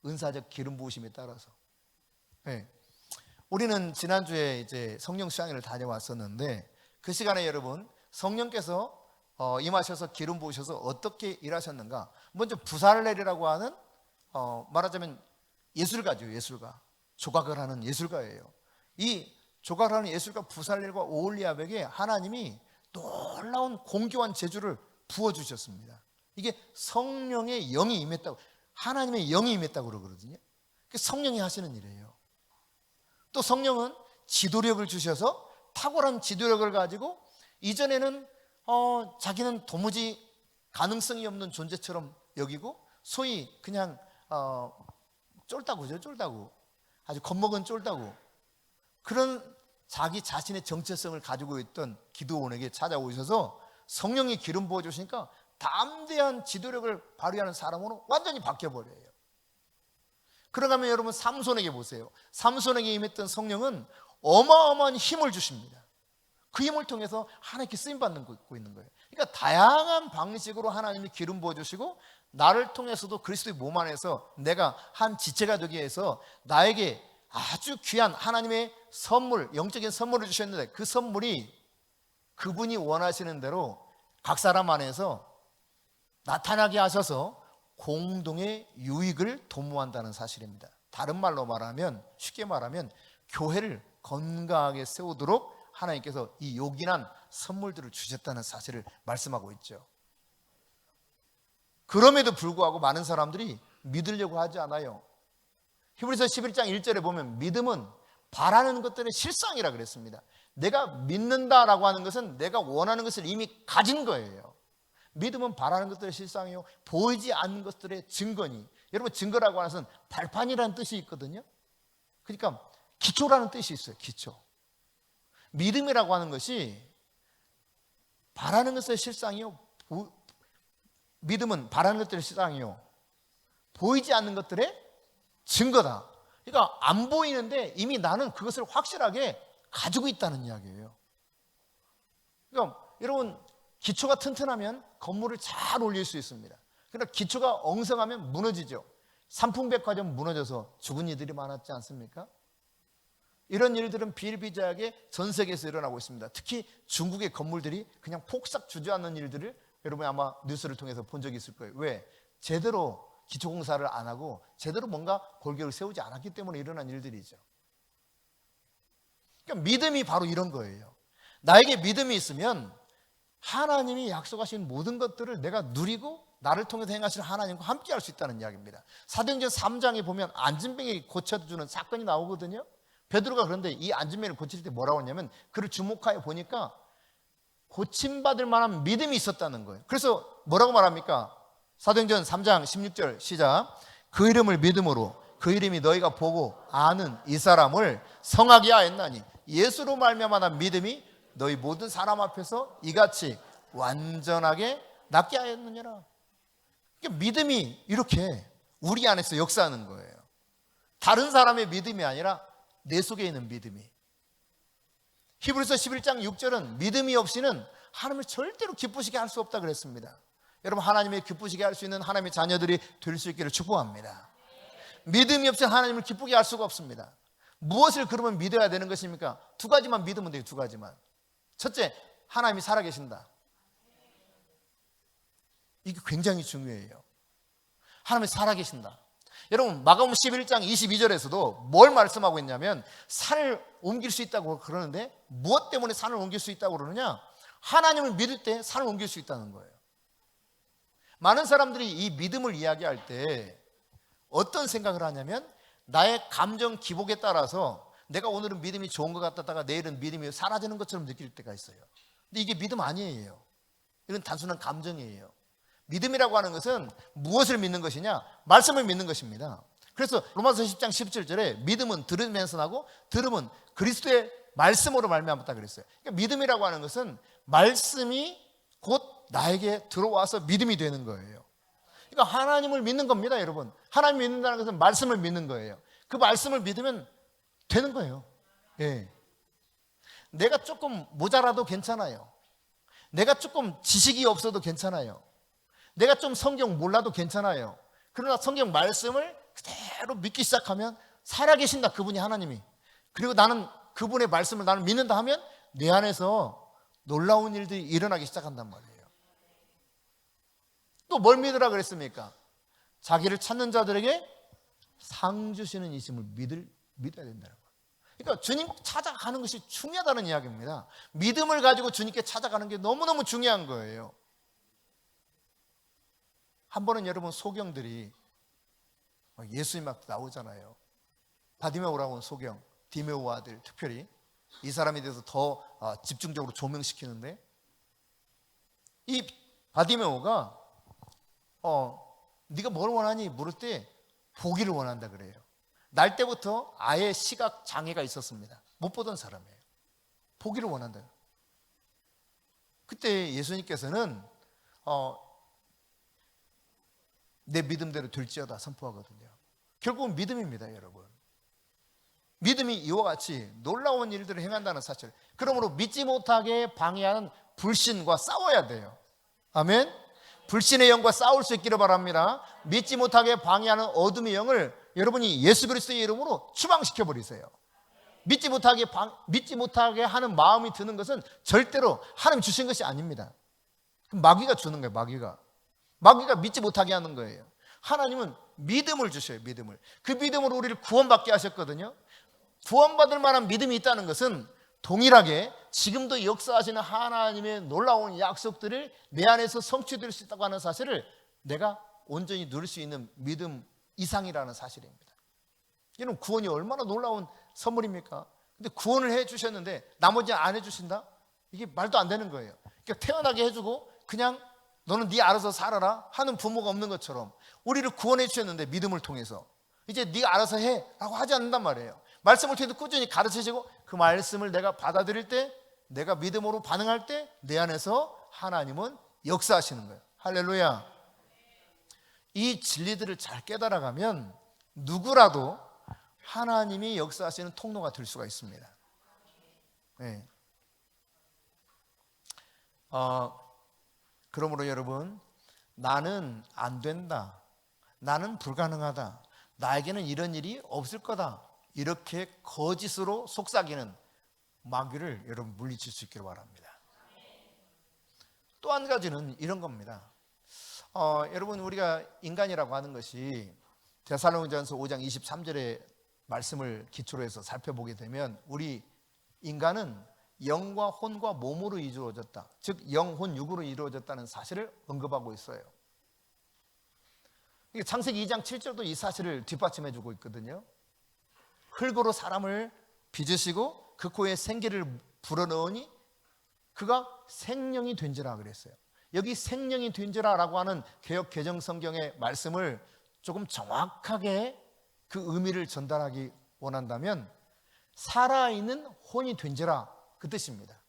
은사적 기름 부으심에 따라서. 우리는 지난주에 이제 성령 수양회를 다녀왔었는데 그 시간에 여러분 성령께서 임하셔서 기름 부으셔서 어떻게 일하셨는가? 먼저 부살렐이라고 하는 말하자면 예술가죠. 예술가. 조각을 하는 예술가예요. 이 조각을 하는 예술가 부살렐과 오홀리압에게 하나님이 놀라운 공교한 재주를 부어주셨습니다. 이게 성령의 영이 임했다고, 하나님의 영이 임했다고 그러거든요. 성령이 하시는 일이에요. 또 성령은 지도력을 주셔서 탁월한 지도력을 가지고 이전에는 자기는 도무지 가능성이 없는 존재처럼 여기고 소위 그냥 쫄다구죠. 쫄다구. 아주 겁먹은 쫄다구. 그런 자기 자신의 정체성을 가지고 있던 기드온에게 찾아오셔서 성령이 기름 부어주시니까 담대한 지도력을 발휘하는 사람으로 완전히 바뀌어버려요. 그러가면 여러분 삼손에게 보세요. 삼손에게 임했던 성령은 어마어마한 힘을 주십니다. 그 힘을 통해서 하나님께 쓰임받는 거 있고 있는 거예요. 그러니까 다양한 방식으로 하나님이 기름 부어주시고 나를 통해서도 그리스도의 몸 안에서 내가 한 지체가 되기 위해서 나에게 아주 귀한 하나님의 선물, 영적인 선물을 주셨는데 그 선물이 그분이 원하시는 대로 각 사람 안에서 나타나게 하셔서 공동의 유익을 도모한다는 사실입니다. 다른 말로 말하면, 쉽게 말하면 교회를 건강하게 세우도록 하나님께서 이 요긴한 선물들을 주셨다는 사실을 말씀하고 있죠. 그럼에도 불구하고 많은 사람들이 믿으려고 하지 않아요. 히브리서 11장 1절에 보면 믿음은 바라는 것들의 실상이라 그랬습니다. 내가 믿는다라고 하는 것은 내가 원하는 것을 이미 가진 거예요. 믿음은 바라는 것들의 실상이요 보이지 않는 것들의 증거니. 여러분 증거라고 하는 것은 발판이라는 뜻이 있거든요. 그러니까 기초라는 뜻이 있어요. 기초. 믿음이라고 하는 것이 바라는 것의 실상이요 믿음은 바라는 것들의 실상이요 보이지 않는 것들의 증거다. 그러니까 안 보이는데 이미 나는 그것을 확실하게 가지고 있다는 이야기예요. 그러니까 여러분 기초가 튼튼하면 건물을 잘 올릴 수 있습니다. 그러나 기초가 엉성하면 무너지죠. 삼풍백화점 무너져서 죽은 이들이 많았지 않습니까? 이런 일들은 비일비재하게 전 세계에서 일어나고 있습니다. 특히 중국의 건물들이 그냥 폭삭 주저앉는 일들을 여러분이 아마 뉴스를 통해서 본 적이 있을 거예요. 왜? 제대로 기초공사를 안 하고 제대로 뭔가 골격을 세우지 않았기 때문에 일어난 일들이죠. 그러니까 믿음이 바로 이런 거예요. 나에게 믿음이 있으면 하나님이 약속하신 모든 것들을 내가 누리고 나를 통해서 행하시는 하나님과 함께 할 수 있다는 이야기입니다. 사도행전 3장에 보면 안진병이 고쳐주는 사건이 나오거든요. 베드로가 그런데 이 안진병을 고칠 때 뭐라고 했냐면 그를 주목하여 보니까 고침받을 만한 믿음이 있었다는 거예요. 그래서 뭐라고 말합니까? 사도행전 3장 16절 시작. 그 이름을 믿음으로 그 이름이 너희가 보고 아는 이 사람을 성하게 하였나니 예수로 말미암아 믿음이 너희 모든 사람 앞에서 이같이 완전하게 낫게 하였느니라. 그러니까 믿음이 이렇게 우리 안에서 역사하는 거예요. 다른 사람의 믿음이 아니라 내 속에 있는 믿음이. 히브리서 11장 6절은 믿음이 없이는 하나님을 절대로 기쁘시게 할 수 없다 그랬습니다. 여러분, 하나님의 기쁘시게 할 수 있는 하나님의 자녀들이 될 수 있기를 축복합니다. 믿음이 없이는 하나님을 기쁘게 할 수가 없습니다. 무엇을 그러면 믿어야 되는 것입니까? 두 가지만 믿으면 돼요. 두 가지만. 첫째, 하나님이 살아계신다. 이게 굉장히 중요해요. 하나님이 살아계신다. 여러분, 마가복음 11장 22절에서도 뭘 말씀하고 있냐면 산을 옮길 수 있다고 그러는데 무엇 때문에 산을 옮길 수 있다고 그러느냐? 하나님을 믿을 때 산을 옮길 수 있다는 거예요. 많은 사람들이 이 믿음을 이야기할 때 어떤 생각을 하냐면 나의 감정 기복에 따라서 내가 오늘은 믿음이 좋은 것 같다가 내일은 믿음이 사라지는 것처럼 느낄 때가 있어요. 근데 이게 믿음 아니에요. 이건 단순한 감정이에요. 믿음이라고 하는 것은 무엇을 믿는 것이냐? 말씀을 믿는 것입니다. 그래서 로마서 10장 17절에 믿음은 들으면서 나고 들음은 그리스도의 말씀으로 말미암았다 그랬어요. 그러니까 믿음이라고 하는 것은 말씀이 곧 나에게 들어와서 믿음이 되는 거예요. 그러니까 하나님을 믿는 겁니다, 여러분. 하나님 믿는다는 것은 말씀을 믿는 거예요. 그 말씀을 믿으면 되는 거예요. 예. 내가 조금 모자라도 괜찮아요. 내가 조금 지식이 없어도 괜찮아요. 내가 좀 성경 몰라도 괜찮아요. 그러나 성경 말씀을 그대로 믿기 시작하면 살아계신다, 그분이 하나님이. 그리고 나는 그분의 말씀을 나는 믿는다 하면 내 안에서 놀라운 일들이 일어나기 시작한단 말이에요. 또 뭘 믿으라 그랬습니까? 자기를 찾는 자들에게 상 주시는 이심을 믿어야 된다는 거예요. 그러니까 주님 찾아가는 것이 중요하다는 이야기입니다. 믿음을 가지고 주님께 찾아가는 게 너무너무 중요한 거예요. 한 번은 여러분 소경들이 예수님 앞에 나오잖아요. 바디메오라고 하는 소경, 디메오 아들, 특별히 이 사람에 대해서 더 집중적으로 조명시키는데 이 바디메오가 네가 뭘 원하니 물을 때 보기를 원한다 그래요. 날 때부터 아예 시각 장애가 있었습니다. 못 보던 사람이에요. 보기를 원한다. 그때 예수님께서는 내 믿음대로 될지어다 선포하거든요. 결국은 믿음입니다, 여러분. 믿음이 이와 같이 놀라운 일들을 행한다는 사실. 그러므로 믿지 못하게 방해하는 불신과 싸워야 돼요. 아멘. 불신의 영과 싸울 수 있기를 바랍니다. 믿지 못하게 방해하는 어둠의 영을 여러분이 예수 그리스도의 이름으로 추방시켜 버리세요. 믿지 못하게 하는 마음이 드는 것은 절대로 하나님 주신 것이 아닙니다. 마귀가 주는 거예요. 마귀가 믿지 못하게 하는 거예요. 하나님은 믿음을 주셔요. 믿음을. 그 믿음으로 우리를 구원받게 하셨거든요. 구원받을 만한 믿음이 있다는 것은 동일하게 지금도 역사하시는 하나님의 놀라운 약속들을 내 안에서 성취될 수 있다고 하는 사실을 내가 온전히 누릴 수 있는 믿음 이상이라는 사실입니다. 이는 구원이 얼마나 놀라운 선물입니까? 근데 구원을 해 주셨는데 나머지는 안 해 주신다? 이게 말도 안 되는 거예요. 그러니까 태어나게 해주고 그냥 너는 네 알아서 살아라 하는 부모가 없는 것처럼 우리를 구원해 주셨는데 믿음을 통해서 이제 네가 알아서 해 라고 하지 않는단 말이에요. 말씀을 통해서 꾸준히 가르치시고 그 말씀을 내가 받아들일 때 내가 믿음으로 반응할 때 내 안에서 하나님은 역사하시는 거예요. 할렐루야. 이 진리들을 잘 깨달아가면 누구라도 하나님이 역사하시는 통로가 될 수가 있습니다. 네. 그러므로 여러분, 나는 안 된다, 나는 불가능하다, 나에게는 이런 일이 없을 거다, 이렇게 거짓으로 속삭이는 마귀를 여러분 물리칠 수 있기를 바랍니다. 또 한 가지는 이런 겁니다. 여러분, 우리가 인간이라고 하는 것이 데살로니가전서 5장 23절의 말씀을 기초로 해서 살펴보게 되면 우리 인간은 영과 혼과 몸으로 이루어졌다. 즉 영, 혼, 육으로 이루어졌다는 사실을 언급하고 있어요. 창세기 2장 7절도 이 사실을 뒷받침해 주고 있거든요. 흙으로 사람을 빚으시고 그 코에 생기를 불어넣으니 그가 생명이 된지라 그랬어요. 여기 생명이 된지라라고 하는 개역 개정 성경의 말씀을 조금 정확하게 그 의미를 전달하기 원한다면 살아있는 혼이 된지라, 그 뜻입니다.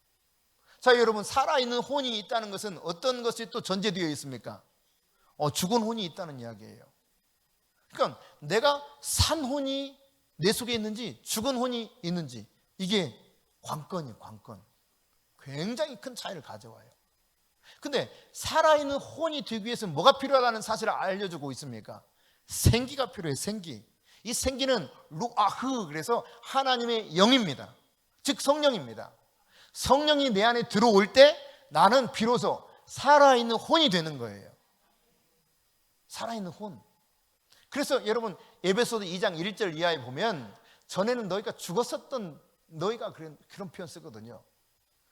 자, 여러분, 살아있는 혼이 있다는 것은 어떤 것이 또 전제되어 있습니까? 죽은 혼이 있다는 이야기예요. 그러니까 내가 산 혼이 내 속에 있는지 죽은 혼이 있는지, 이게 관건이에요. 관건. 굉장히 큰 차이를 가져와요. 근데 살아있는 혼이 되기 위해서는 뭐가 필요하다는 사실을 알려주고 있습니까? 생기가 필요해요. 생기. 이 생기는 루아흐, 그래서 하나님의 영입니다. 즉 성령입니다. 성령이 내 안에 들어올 때 나는 비로소 살아있는 혼이 되는 거예요. 살아있는 혼. 그래서 여러분, 에베소서 2장 1절 이하에 보면 전에는 너희가 죽었었던, 너희가 그런 표현 쓰거든요.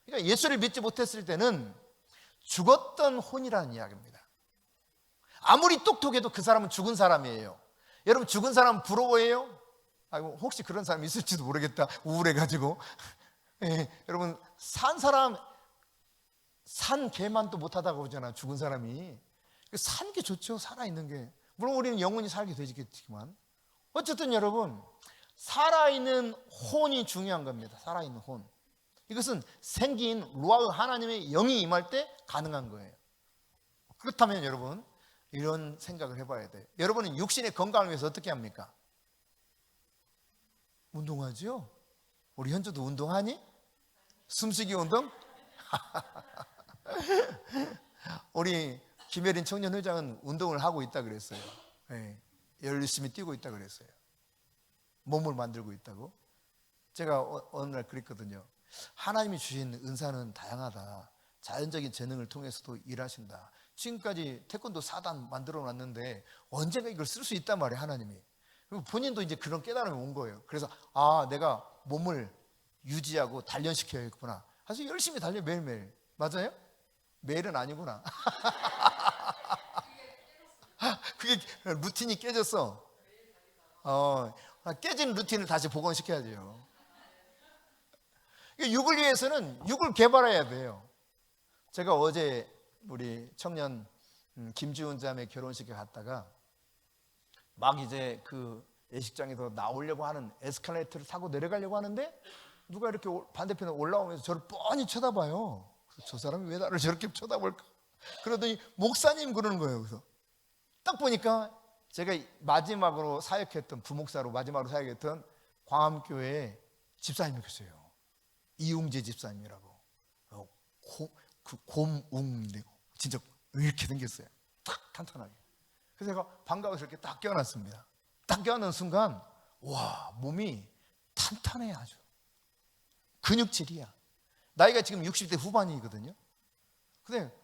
그러니까 예수를 믿지 못했을 때는 죽었던 혼이라는 이야기입니다. 아무리 똑똑해도 그 사람은 죽은 사람이에요. 여러분, 죽은 사람 부러워해요? 아이고, 혹시 그런 사람 있을지도 모르겠다, 우울해가지고. 예, 여러분, 산 사람, 산 개만 또 못하다고 그러잖아, 죽은 사람이. 사는 게 좋죠, 살아있는 게. 물론 우리는 영원히 살게 되겠지만, 어쨌든 여러분, 살아있는 혼이 중요한 겁니다. 살아있는 혼. 이것은 생기인 루아흐, 하나님의 영이 임할 때 가능한 거예요. 그렇다면 여러분, 이런 생각을 해봐야 돼요. 여러분은 육신의 건강을 위해서 어떻게 합니까? 운동하죠? 우리 현주도 운동하니? 숨쉬기 운동? 우리 김혜린 청년회장은 운동을 하고 있다 그랬어요. 네, 열심히 뛰고 있다 그랬어요. 몸을 만들고 있다고. 제가 어느 날 그랬거든요. 하나님이 주신 은사는 다양하다. 자연적인 재능을 통해서도 일하신다. 지금까지 태권도 4단 만들어 놨는데 언젠가 이걸 쓸 수 있단 말이에요, 하나님이. 그리고 본인도 이제 그런 깨달음이 온 거예요. 그래서 내가 몸을 유지하고 단련시켜야겠구나. 사실 열심히 달려, 매일매일. 맞아요? 매일은 아니구나. 그게 루틴이 깨졌어. 깨진 루틴을 다시 복원시켜야 돼요. 육을 위해서는 육을 개발해야 돼요. 제가 어제 우리 청년 김지훈 자매 결혼식에 갔다가 막 이제 그 예식장에서 나오려고 하는 에스컬레이터를 타고 내려가려고 하는데 누가 이렇게 반대편에 올라오면서 저를 뻔히 쳐다봐요. 그래서 저 사람이 왜 나를 저렇게 쳐다볼까? 그러더니 목사님 그러는 거예요. 그래서 딱 보니까 제가 마지막으로 사역했던, 부목사로 마지막으로 사역했던 광암교회 집사님이 계세요. 이웅재 집사님이라고. 곰웅인데 진짜 이렇게 생겼어요. 딱 탄탄하게. 그래서 제가 반가워서 이렇게 딱 껴안았습니다. 딱 껴안는 순간 와, 몸이 탄탄해. 아주 근육질이야. 나이가 지금 60대 후반이거든요. 근데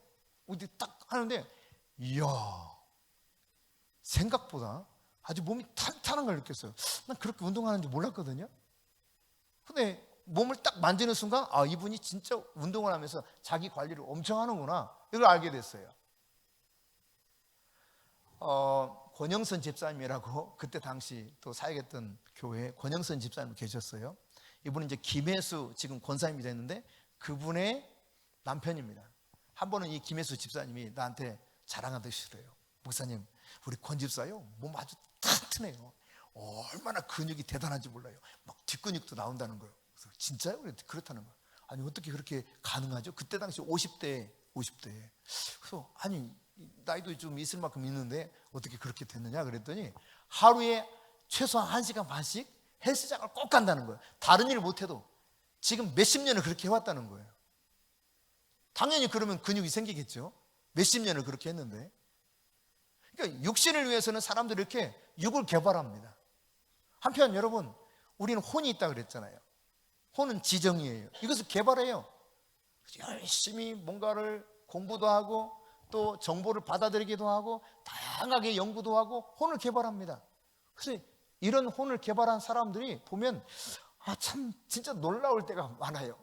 어디 딱 하는데 이야, 생각보다 아주 몸이 탄탄한 걸 느꼈어요. 난 그렇게 운동하는지 몰랐거든요. 근데 몸을 딱 만지는 순간 이분이 진짜 운동을 하면서 자기 관리를 엄청 하는구나, 이걸 알게 됐어요. 권영선 집사님이라고 그때 당시 또 사역했던 교회에 권영선 집사님 계셨어요. 이분은 이제 김혜수 지금 권사님이 됐는데 그분의 남편입니다. 한 번은 이 김혜수 집사님이 나한테 자랑하시더래요. 목사님, 우리 권 집사요, 몸 아주 튼튼해요. 얼마나 근육이 대단한지 몰라요. 막 뒷근육도 나온다는 거예요. 그래서 진짜요? 그렇다는 거예요. 아니, 어떻게 그렇게 가능하죠? 그때 당시 50대. 그래서 아니, 나이도 좀 있을 만큼 있는데 어떻게 그렇게 됐느냐 그랬더니 하루에 최소한 1시간 반씩 헬스장을 꼭 간다는 거예요. 다른 일 못해도 지금 몇십 년을 그렇게 해왔다는 거예요. 당연히 그러면 근육이 생기겠죠. 몇십 년을 그렇게 했는데. 그러니까 육신을 위해서는 사람들이 이렇게 육을 개발합니다. 한편 여러분, 우리는 혼이 있다 그랬잖아요. 혼은 지정이에요. 이것을 개발해요. 열심히 뭔가를 공부도 하고 또 정보를 받아들이기도 하고 다양하게 연구도 하고 혼을 개발합니다. 그래서 이런 혼을 개발한 사람들이 보면 참 진짜 놀라울 때가 많아요.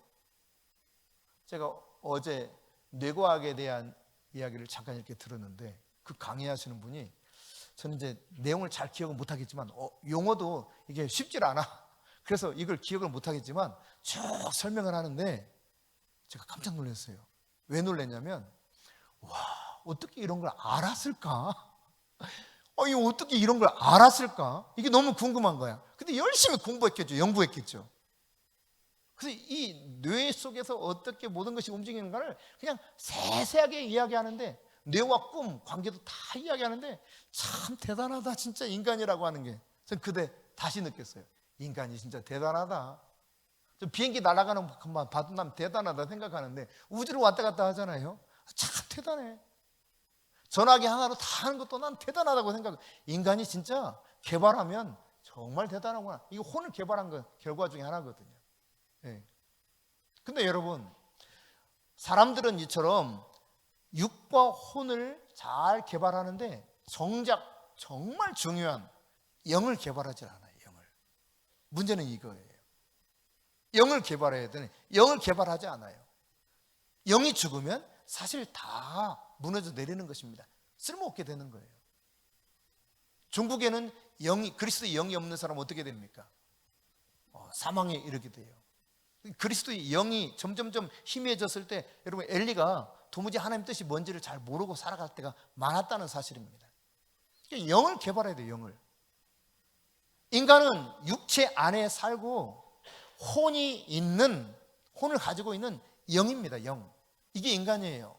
제가 어제 뇌과학에 대한 이야기를 잠깐 이렇게 들었는데 그 강의하시는 분이, 저는 이제 내용을 잘 기억을 못하겠지만 용어도 이게 쉽질 않아. 그래서 이걸 기억을 못하겠지만 쭉 설명을 하는데 제가 깜짝 놀랐어요. 왜 놀랐냐면, 와, 어떻게 이런 걸 알았을까? 이거 어떻게 이런 걸 알았을까? 이게 너무 궁금한 거야. 근데 열심히 공부했겠죠. 연구했겠죠. 그래서 이 뇌 속에서 어떻게 모든 것이 움직이는가를 그냥 세세하게 이야기하는데, 뇌와 꿈, 관계도 다 이야기하는데 참 대단하다 진짜 인간이라고 하는 게. 전 그때 다시 느꼈어요. 인간이 진짜 대단하다. 저 비행기 날아가는 것만 봐도 난 대단하다 생각하는데 우주를 왔다 갔다 하잖아요. 참 대단해. 전화기 하나로 다 하는 것도 난 대단하다고 생각해. 인간이 진짜 개발하면 정말 대단하구나. 이거 혼을 개발한 거 결과 중에 하나거든요. 예. 근데 여러분, 사람들은 이처럼 육과 혼을 잘 개발하는데 정작 정말 중요한 영을 개발하지 않아요. 영을. 문제는 이거예요. 영을 개발해야 되는, 영을 개발하지 않아요. 영이 죽으면 사실 다 무너져 내리는 것입니다. 쓸모없게 되는 거예요. 중국에는 그리스도의 영이 없는 사람은 어떻게 됩니까? 사망에 이르게 돼요. 그리스도의 영이 점점점 희미해졌을 때 여러분, 엘리가 도무지 하나님 뜻이 뭔지를 잘 모르고 살아갈 때가 많았다는 사실입니다. 그러니까 영을 개발해야 돼요. 영을. 인간은 육체 안에 살고 혼을 가지고 있는 영입니다. 영. 이게 인간이에요.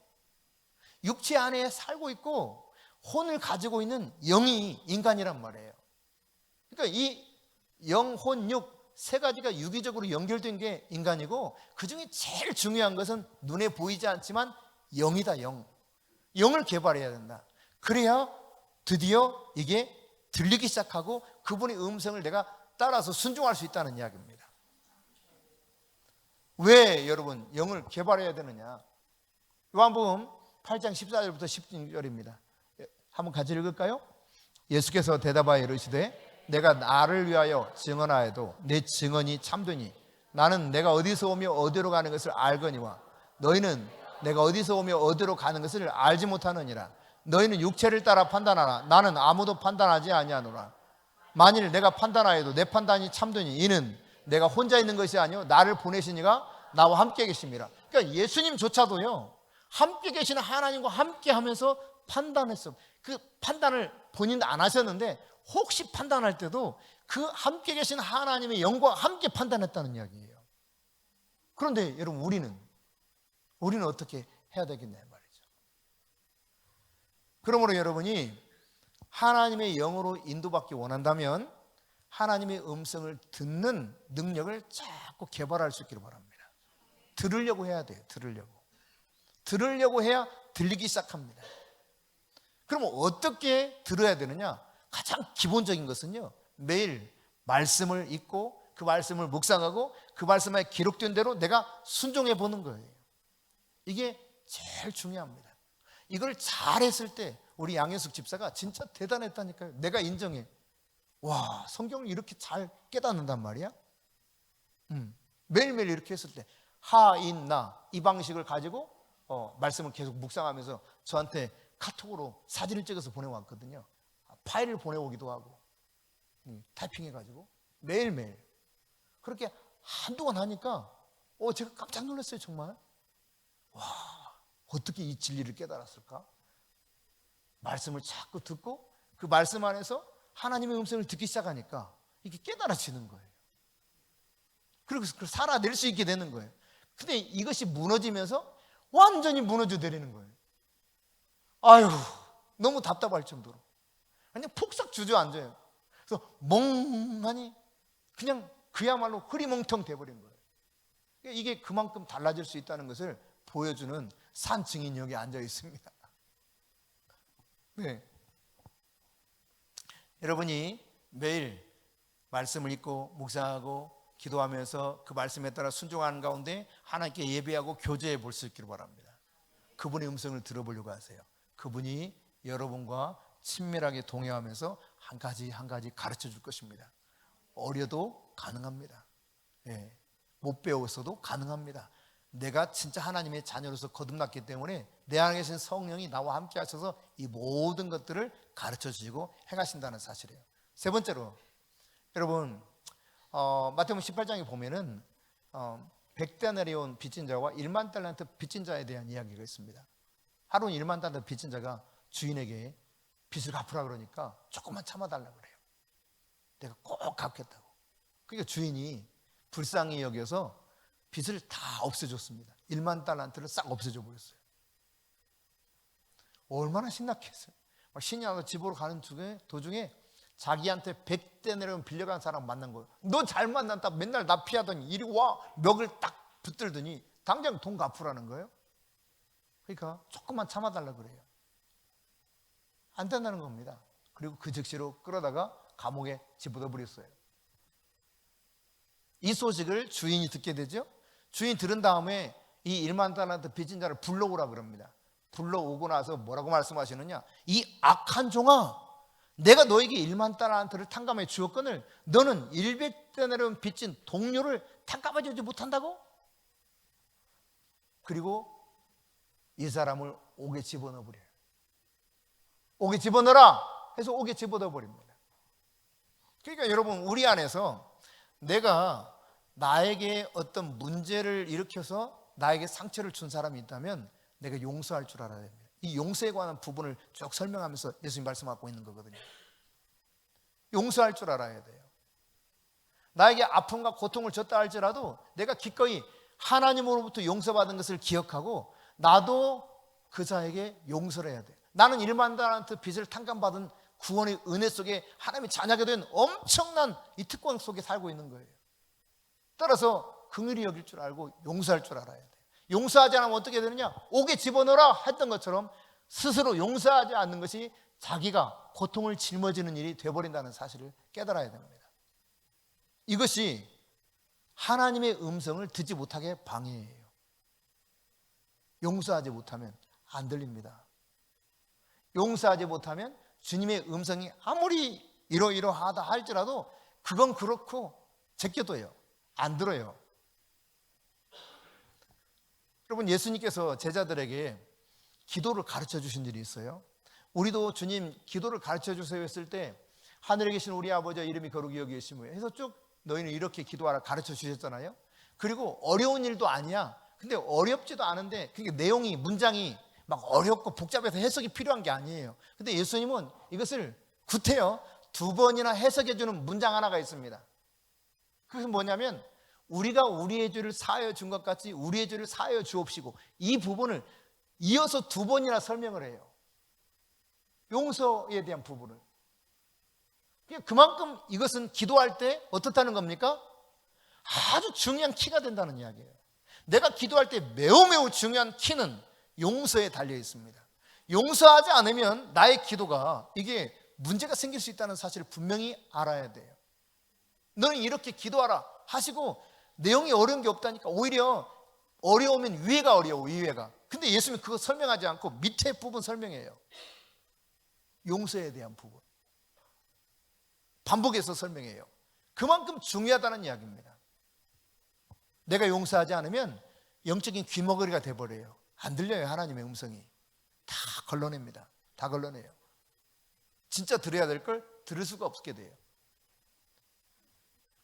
육체 안에 살고 있고 혼을 가지고 있는 영이 인간이란 말이에요. 그러니까 이 영, 혼, 육 세 가지가 유기적으로 연결된 게 인간이고, 그 중에 제일 중요한 것은 눈에 보이지 않지만 영이다. 영. 영을 개발해야 된다. 그래야 드디어 이게 들리기 시작하고 그분의 음성을 내가 따라서 순종할 수 있다는 이야기입니다. 왜 여러분 영을 개발해야 되느냐? 요한복음 8장 14절부터 16절입니다. 한번 같이 읽을까요? 예수께서 대답하여 이르시되 내가 나를 위하여 증언하여도 내 증언이 참되니 나는 내가 어디서 오며 어디로 가는 것을 알거니와 너희는 내가 어디서 오며 어디로 가는 것을 알지 못하느니라. 너희는 육체를 따라 판단하나 나는 아무도 판단하지 아니하노라. 만일 내가 판단하여도 내 판단이 참되니 이는 내가 혼자 있는 것이 아니요 나를 보내신 이가 나와 함께 계십니다. 그러니까 예수님조차도요, 함께 계시는 하나님과 함께 하면서 판단했어. 그 판단을 본인도 안 하셨는데 혹시 판단할 때도 그 함께 계신 하나님의 영과 함께 판단했다는 이야기예요. 그런데 여러분, 우리는 어떻게 해야 되겠냐 말이죠. 그러므로 여러분이 하나님의 영으로 인도받기 원한다면 하나님의 음성을 듣는 능력을 자꾸 개발할 수 있기를 바랍니다. 들으려고 해야 돼요. 들으려고 해야 들리기 시작합니다. 그럼 어떻게 들어야 되느냐? 가장 기본적인 것은요, 매일 말씀을 읽고 그 말씀을 묵상하고 그 말씀에 기록된 대로 내가 순종해 보는 거예요. 이게 제일 중요합니다. 이걸 잘했을 때 우리 양현숙 집사가 진짜 대단했다니까요. 내가 인정해. 와, 성경을 이렇게 잘 깨닫는단 말이야? 매일매일 이렇게 했을 때 하인나 이 방식을 가지고 말씀을 계속 묵상하면서 저한테 카톡으로 사진을 찍어서 보내왔거든요. 파일을 보내오기도 하고 타이핑해가지고 매일매일 그렇게 한동안 하니까 제가 깜짝 놀랐어요. 정말. 와, 어떻게 이 진리를 깨달았을까? 말씀을 자꾸 듣고 그 말씀 안에서 하나님의 음성을 듣기 시작하니까 이게 깨달아지는 거예요. 그리고 그걸 살아낼 수 있게 되는 거예요. 근데 이것이 무너지면서 완전히 무너져 내리는 거예요. 아유, 너무 답답할 정도로 그냥 폭삭 주저앉아요. 그래서 멍하니 그냥 그야말로 흐리멍텅 돼버린 거예요. 이게 그만큼 달라질 수 있다는 것을 보여주는 산 증인이 여기 앉아 있습니다. 네. 여러분이 매일 말씀을 읽고 묵상하고 기도하면서 그 말씀에 따라 순종하는 가운데 하나님께 예배하고 교제해 볼 수 있기를 바랍니다. 그분의 음성을 들어보려고 하세요. 그분이 여러분과 친밀하게 동행하면서 한 가지 한 가지 가르쳐 줄 것입니다. 어려도 가능합니다. 예. 못 배웠어도 가능합니다. 내가 진짜 하나님의 자녀로서 거듭났기 때문에 내 안에 계신 성령이 나와 함께 하셔서 이 모든 것들을 가르쳐 주시고 행하신다는 사실이에요. 세 번째로, 여러분 마태복음 18장에 보면은 100데나리온 온 빚진 자와 1만 달란트 빚진 자에 대한 이야기가 있습니다. 하루는 1만 달란트 빚진 자가 주인에게 빚을 갚으라 그러니까 조금만 참아달라 그래요. 내가 꼭 갚겠다고. 그러니까 주인이 불쌍히 여겨서 빚을 다 없애줬습니다. 1만 달란트를 싹 없애줘 버렸어요. 얼마나 신났겠어요. 신이 나서 집으로 가는 도중에 자기한테 100데나리온 빌려간 사람 만난 거예요. 너 잘 만난다. 맨날 나 피하더니 이리 와. 멱을 딱 붙들더니 당장 돈 갚으라는 거예요. 그러니까 조금만 참아달라 그래요. 안 된다는 겁니다. 그리고 그 즉시로 끌어다가 감옥에 집어넣어 버렸어요. 이 소식을 주인이 듣게 되죠. 주인이 들은 다음에 이 1만 달란트 빚진 자를 불러오라 그럽니다. 불러오고 나서 뭐라고 말씀하시느냐, 이 악한 종아, 내가 너에게 1만 달란트를 탕감해 주었거늘 너는 100데나리온 빚진 동료를 탕감해 주지 못한다고? 그리고 이 사람을 옥에 집어넣어 버려요. 옥에 집어넣어라 해서 옥에 집어넣어 버립니다. 그러니까 여러분, 우리 안에서 내가 나에게 어떤 문제를 일으켜서 나에게 상처를 준 사람이 있다면 내가 용서할 줄 알아야 됩니다. 이 용서에 관한 부분을 쭉 설명하면서 예수님 말씀하고 있는 거거든요. 용서할 줄 알아야 돼요. 나에게 아픔과 고통을 줬다 할지라도 내가 기꺼이 하나님으로부터 용서받은 것을 기억하고 나도 그 자에게 용서를 해야 돼요. 나는 1만 달란트 빚을 탕감받은 구원의 은혜 속에 하나님의 자녀가 된 엄청난 이 특권 속에 살고 있는 거예요. 따라서 긍휼히 여길 줄 알고 용서할 줄 알아야 돼요. 용서하지 않으면 어떻게 되느냐, 옥에 집어넣어라 했던 것처럼 스스로 용서하지 않는 것이 자기가 고통을 짊어지는 일이 되어버린다는 사실을 깨달아야 됩니다. 이것이 하나님의 음성을 듣지 못하게 방해해요. 용서하지 못하면 안 들립니다. 용서하지 못하면 주님의 음성이 아무리 이러이러하다 할지라도 그건 그렇고 제껴둬요. 안 들어요. 여러분, 예수님께서 제자들에게 기도를 가르쳐 주신 일이 있어요. 우리도 주님 기도를 가르쳐 주세요 했을 때 하늘에 계신 우리 아버지 이름이 거룩히 여기시며 해서 쭉 너희는 이렇게 기도하라 가르쳐 주셨잖아요. 그리고 어려운 일도 아니야. 근데 어렵지도 않은데 그게 내용이, 문장이 막 어렵고 복잡해서 해석이 필요한 게 아니에요. 근데 예수님은 이것을 구태여 2번이나 해석해 주는 문장 하나가 있습니다. 그것은 뭐냐면 우리가 우리의 죄를 사하여 준 것 같이 우리의 죄를 사하여 주옵시고, 이 부분을 이어서 2번이나 설명을 해요. 용서에 대한 부분을. 그만큼 이것은 기도할 때 어떻다는 겁니까? 아주 중요한 키가 된다는 이야기예요. 내가 기도할 때 매우 중요한 키는 용서에 달려 있습니다. 용서하지 않으면 나의 기도가 이게 문제가 생길 수 있다는 사실을 분명히 알아야 돼요. 너는 이렇게 기도하라 하시고 내용이 어려운 게 없다니까. 오히려 어려우면 위에가 어려워, 위에가. 근데 예수님은 그거 설명하지 않고 밑에 부분 설명해요. 용서에 대한 부분 반복해서 설명해요. 그만큼 중요하다는 이야기입니다. 내가 용서하지 않으면 영적인 귀머거리가 돼버려요. 안 들려요. 하나님의 음성이 다 걸러냅니다. 다 걸러내요. 진짜 들어야 될 걸 들을 수가 없게 돼요.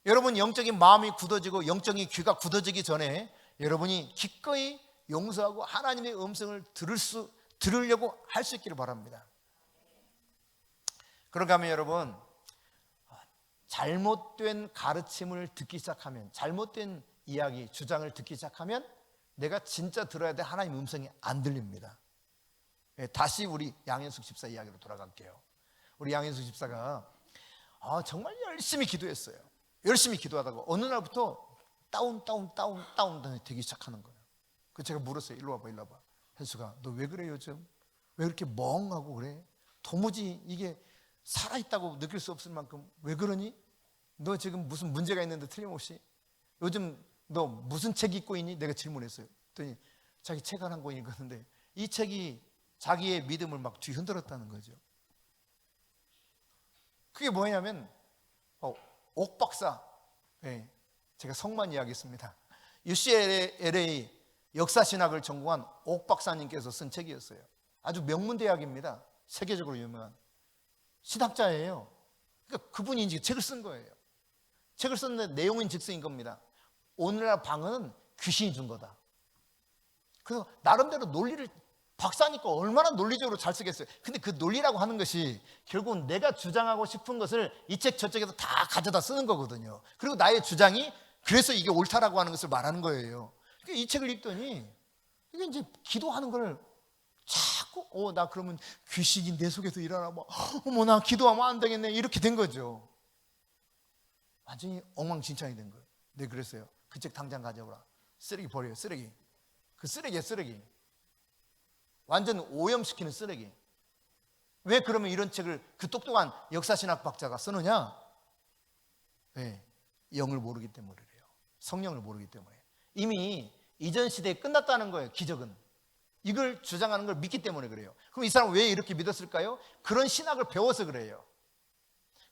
여러분, 영적인 마음이 굳어지고 영적인 귀가 굳어지기 전에 여러분이 기꺼이 용서하고 하나님의 음성을 들으려고 할 수 있기를 바랍니다. 그런가 하면 여러분, 잘못된 가르침을 듣기 시작하면, 잘못된 이야기, 주장을 듣기 시작하면 내가 진짜 들어야 될 하나님 음성이 안 들립니다. 다시 우리 양현숙 집사 이야기로 돌아갈게요. 우리 양현숙 집사가 정말 열심히 기도했어요. 열심히 기도하다가 어느 날부터 다운 되기 시작하는 거예요. 그래서 제가 물었어요. 일로 와봐. 현수가, 너 왜 그래 요즘? 왜 그렇게 멍하고 그래? 도무지 이게 살아있다고 느낄 수 없을 만큼 왜 그러니? 너 지금 무슨 문제가 있는데 틀림없이? 요즘 너 무슨 책 읽고 있니? 내가 질문했어요. 그랬더니 자기 책 한 권 읽었는데 이 책이 자기의 믿음을 막 뒤흔들었다는 거죠. 그게 뭐냐면 옥 박사, 제가 성만 이야기했습니다. UCLA 역사신학을 전공한 옥 박사님께서 쓴 책이었어요. 아주 명문대학입니다. 세계적으로 유명한 신학자예요. 그러니까 그분이 이제 책을 쓴 거예요. 책을 썼는데 내용은 즉서인 겁니다. 오늘날 방언은 귀신이 준 거다. 그래서 나름대로 논리를, 박사니까 얼마나 논리적으로 잘 쓰겠어요. 근데 그 논리라고 하는 것이 결국은 내가 주장하고 싶은 것을 이 책 저책에서 다 가져다 쓰는 거거든요. 그리고 나의 주장이 그래서 이게 옳다라고 하는 것을 말하는 거예요. 그러니까 이 책을 읽더니 이게 이제 기도하는 걸 자꾸 나 그러면 귀신이 내 속에서 일어나 어머 나 기도하면 안 되겠네 이렇게 된 거죠. 완전히 엉망진창이 된 거예요. 네, 그랬어요. 그 책 당장 가져오라. 쓰레기 버려요. 쓰레기. 그 쓰레기야, 쓰레기. 완전 오염시키는 쓰레기. 왜 그러면 이런 책을 그 똑똑한 역사신학 박사가 쓰느냐? 왜? 영을 모르기 때문이래요. 성령을 모르기 때문에. 이미 이전 시대에 끝났다는 거예요. 기적은. 이걸 주장하는 걸 믿기 때문에 그래요. 그럼 이 사람은 왜 이렇게 믿었을까요? 그런 신학을 배워서 그래요.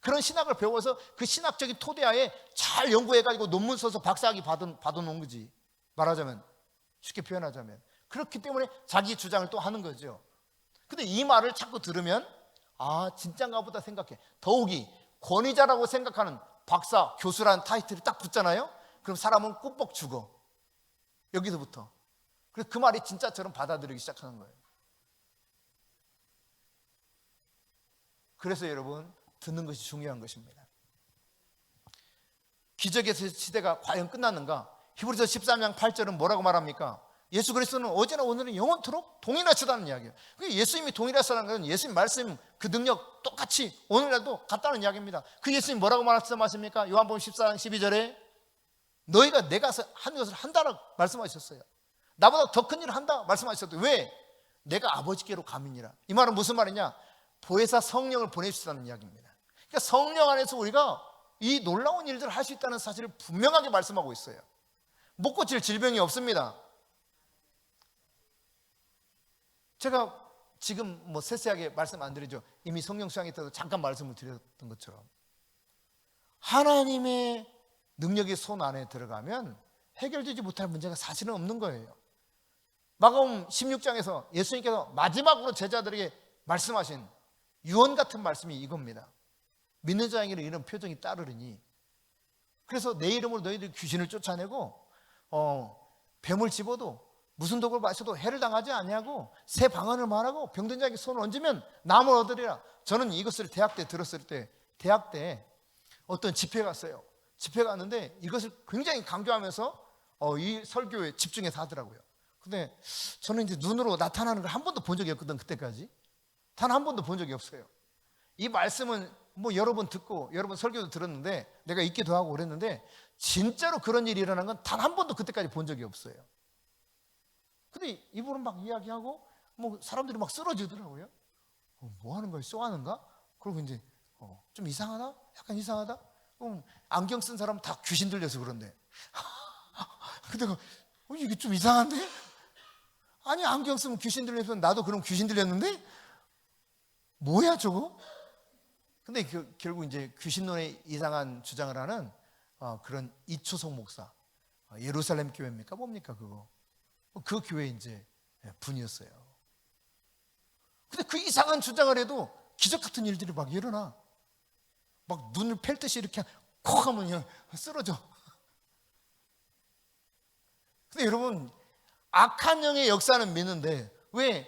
그런 신학을 배워서 그 신학적인 토대하에 잘 연구해가지고 논문 써서 박사학위 받아놓은 거지. 말하자면, 쉽게 표현하자면. 그렇기 때문에 자기 주장을 또 하는 거죠. 근데 이 말을 자꾸 들으면 진짠가 보다 생각해. 더욱이 권위자라고 생각하는 박사, 교수라는 타이틀이 딱 붙잖아요. 그럼 사람은 꾸벅 죽어. 여기서부터. 그래서 그 말이 진짜처럼 받아들이기 시작하는 거예요. 그래서 여러분, 듣는 것이 중요한 것입니다. 기적의 시대가 과연 끝났는가? 히브리서 13장 8절은 뭐라고 말합니까? 예수 그리스도는 어제나 오늘은 영원토록 동일하시다는 이야기예요. 예수님이 동일하시다는 것은 예수님 말씀 그 능력 똑같이 오늘날도 같다는 이야기입니다. 그 예수님 뭐라고 말씀하십니까? 요한복음 14장 12절에 너희가 내가 한 것을 한다라고 말씀하셨어요. 나보다 더 큰 일을 한다 말씀하셨어요. 왜? 내가 아버지께로 감이니라. 이 말은 무슨 말이냐? 보혜사 성령을 보내주시다는 이야기입니다. 그러니까 성령 안에서 우리가 이 놀라운 일들을 할 수 있다는 사실을 분명하게 말씀하고 있어요. 못 고칠 질병이 없습니다. 제가 지금 세세하게 말씀 안 드리죠. 이미 성령 수양회 때도 잠깐 말씀을 드렸던 것처럼 하나님의 능력의 손 안에 들어가면 해결되지 못할 문제가 사실은 없는 거예요. 마가복음 16장에서 예수님께서 마지막으로 제자들에게 말씀하신 유언 같은 말씀이 이겁니다. 믿는 자에게는 이런 표정이 따르리니. 그래서 내 이름으로 너희들이 귀신을 쫓아내고 뱀을 집어도 무슨 독을 마셔도 해를 당하지 아니하고 새 방언을 말하고 병든 자에게 손을 얹으면 남을 얻으리라. 저는 이것을 대학 때 들었을 때 대학 때 어떤 집회 갔어요. 집회 갔는데 이것을 굉장히 강조하면서 이 설교에 집중해서 하더라고요. 근데 저는 이제 눈으로 나타나는 걸 한 번도 본 적이 없거든. 그때까지 단 한 번도 본 적이 없어요. 이 말씀은 여러 번 듣고 여러 번 설교도 들었는데 내가 읽기도 하고 그랬는데 진짜로 그런 일이 일어난 건 단 한 번도 그때까지 본 적이 없어요. 근데 이분은 막 이야기하고 사람들이 막 쓰러지더라고요. 뭐 하는 거야? 쇼하는가? 그리고 이제 좀 이상하다? 약간 이상하다? 안경 쓴 사람은 다 귀신 들려서 그런데 근데 이게 좀 이상한데? 아니 안경 쓰면 귀신 들려서 나도 그럼 귀신 들렸는데? 뭐야 저거? 근데 결국 이제 귀신론에 이상한 주장을 하는 그런 이초석 목사, 예루살렘 교회입니까? 뭡니까 그거? 그 교회 이제 분이었어요. 근데 그 이상한 주장을 해도 기적 같은 일들이 막 일어나. 막 눈을 팰 듯이 이렇게 콕 하면 그냥 쓰러져. 근데 여러분, 악한 영의 역사는 믿는데 왜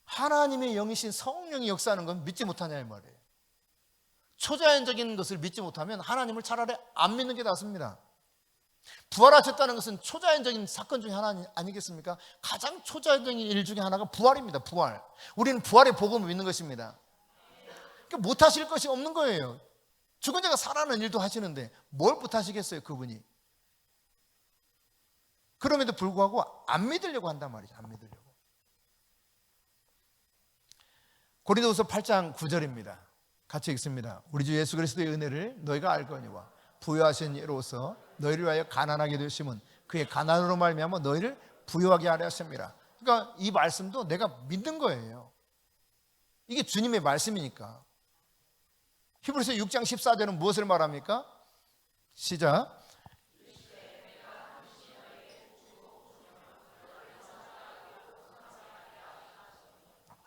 하나님의 영이신 성령이 역사하는 건 믿지 못하냐 이 말이에요. 초자연적인 것을 믿지 못하면 하나님을 차라리 안 믿는 게 낫습니다. 부활하셨다는 것은 초자연적인 사건 중에 하나 아니겠습니까? 가장 초자연적인 일 중에 하나가 부활입니다. 부활. 우리는 부활의 복음을 믿는 것입니다. 그러니까 못하실 것이 없는 거예요. 죽은 자가 살아나는 일도 하시는데 뭘 못하시겠어요 그분이. 그럼에도 불구하고 안 믿으려고 한단 말이죠. 안 믿으려고. 고린도후서 8장 9절입니다. 같이 읽습니다. 우리 주 예수 그리스도의 은혜를 너희가 알거니와 부요하신 이로써 너희를 위하여 가난하게 되심은 그의 가난으로 말미암아 너희를 부요하게 하려 하심이라. 그러니까 이 말씀도 내가 믿는 거예요. 이게 주님의 말씀이니까. 히브리서 6장 14절은 무엇을 말합니까? 시작.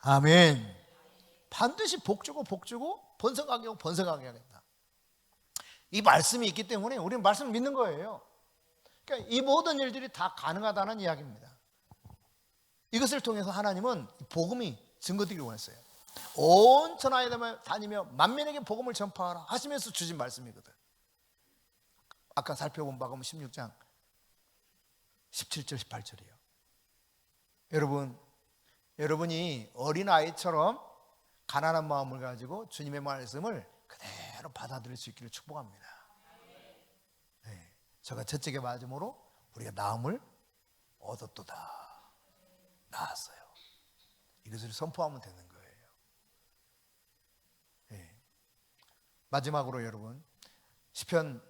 아멘. 반드시 복주고 번성하게 하고 번성하게 하겠다. 이 말씀이 있기 때문에 우리는 말씀을 믿는 거예요. 그러니까 이 모든 일들이 다 가능하다는 이야기입니다. 이것을 통해서 하나님은 복음이 증거되기를 원했어요. 온 천하에 다니며 만민에게 복음을 전파하라 하시면서 주신 말씀이거든. 아까 살펴본 바가 16장 17절 18절이에요. 여러분이 어린아이처럼 가난한 마음을 가지고 주님의 말씀을 그대로 받아들일 수 있기를 축복합니다. 네, 저가 채찍에 맞음으로 우리가 나음을 얻었도다. 나았어요. 이것을 선포하면 되는 거예요. 네. 마지막으로 여러분 시편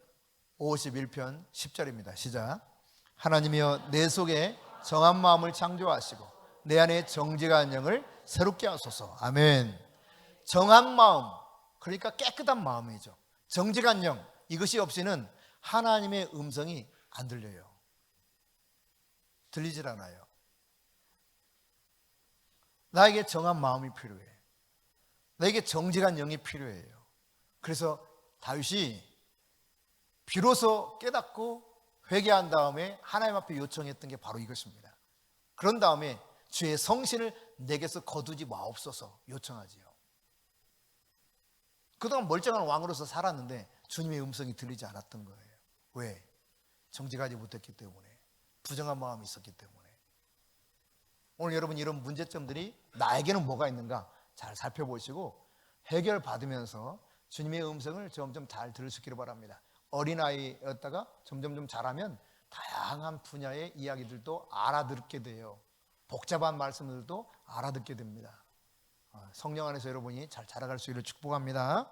51편 10절입니다. 시작. 하나님이여 내 속에 정한 마음을 창조하시고 내 안에 정직한 영을 새롭게 하소서. 아멘. 정한 마음, 그러니까 깨끗한 마음이죠. 정직한 영, 이것이 없이는 하나님의 음성이 안 들려요. 들리질 않아요. 나에게 정한 마음이 필요해. 나에게 정직한 영이 필요해요. 그래서 다윗이 비로소 깨닫고 회개한 다음에 하나님 앞에 요청했던 게 바로 이것입니다. 그런 다음에 주의 성신을 내게서 거두지 마옵소서 요청하지요. 그동안 멀쩡한 왕으로서 살았는데 주님의 음성이 들리지 않았던 거예요. 왜? 정직하지 못했기 때문에, 부정한 마음이 있었기 때문에. 오늘 여러분 이런 문제점들이 나에게는 뭐가 있는가 잘 살펴보시고 해결받으면서 주님의 음성을 점점 잘 들을 수 있기를 바랍니다. 어린아이였다가 점점 좀 자라면 다양한 분야의 이야기들도 알아듣게 돼요. 복잡한 말씀들도 알아듣게 됩니다. 성령 안에서 여러분이 잘 자라갈 수 있기를 축복합니다.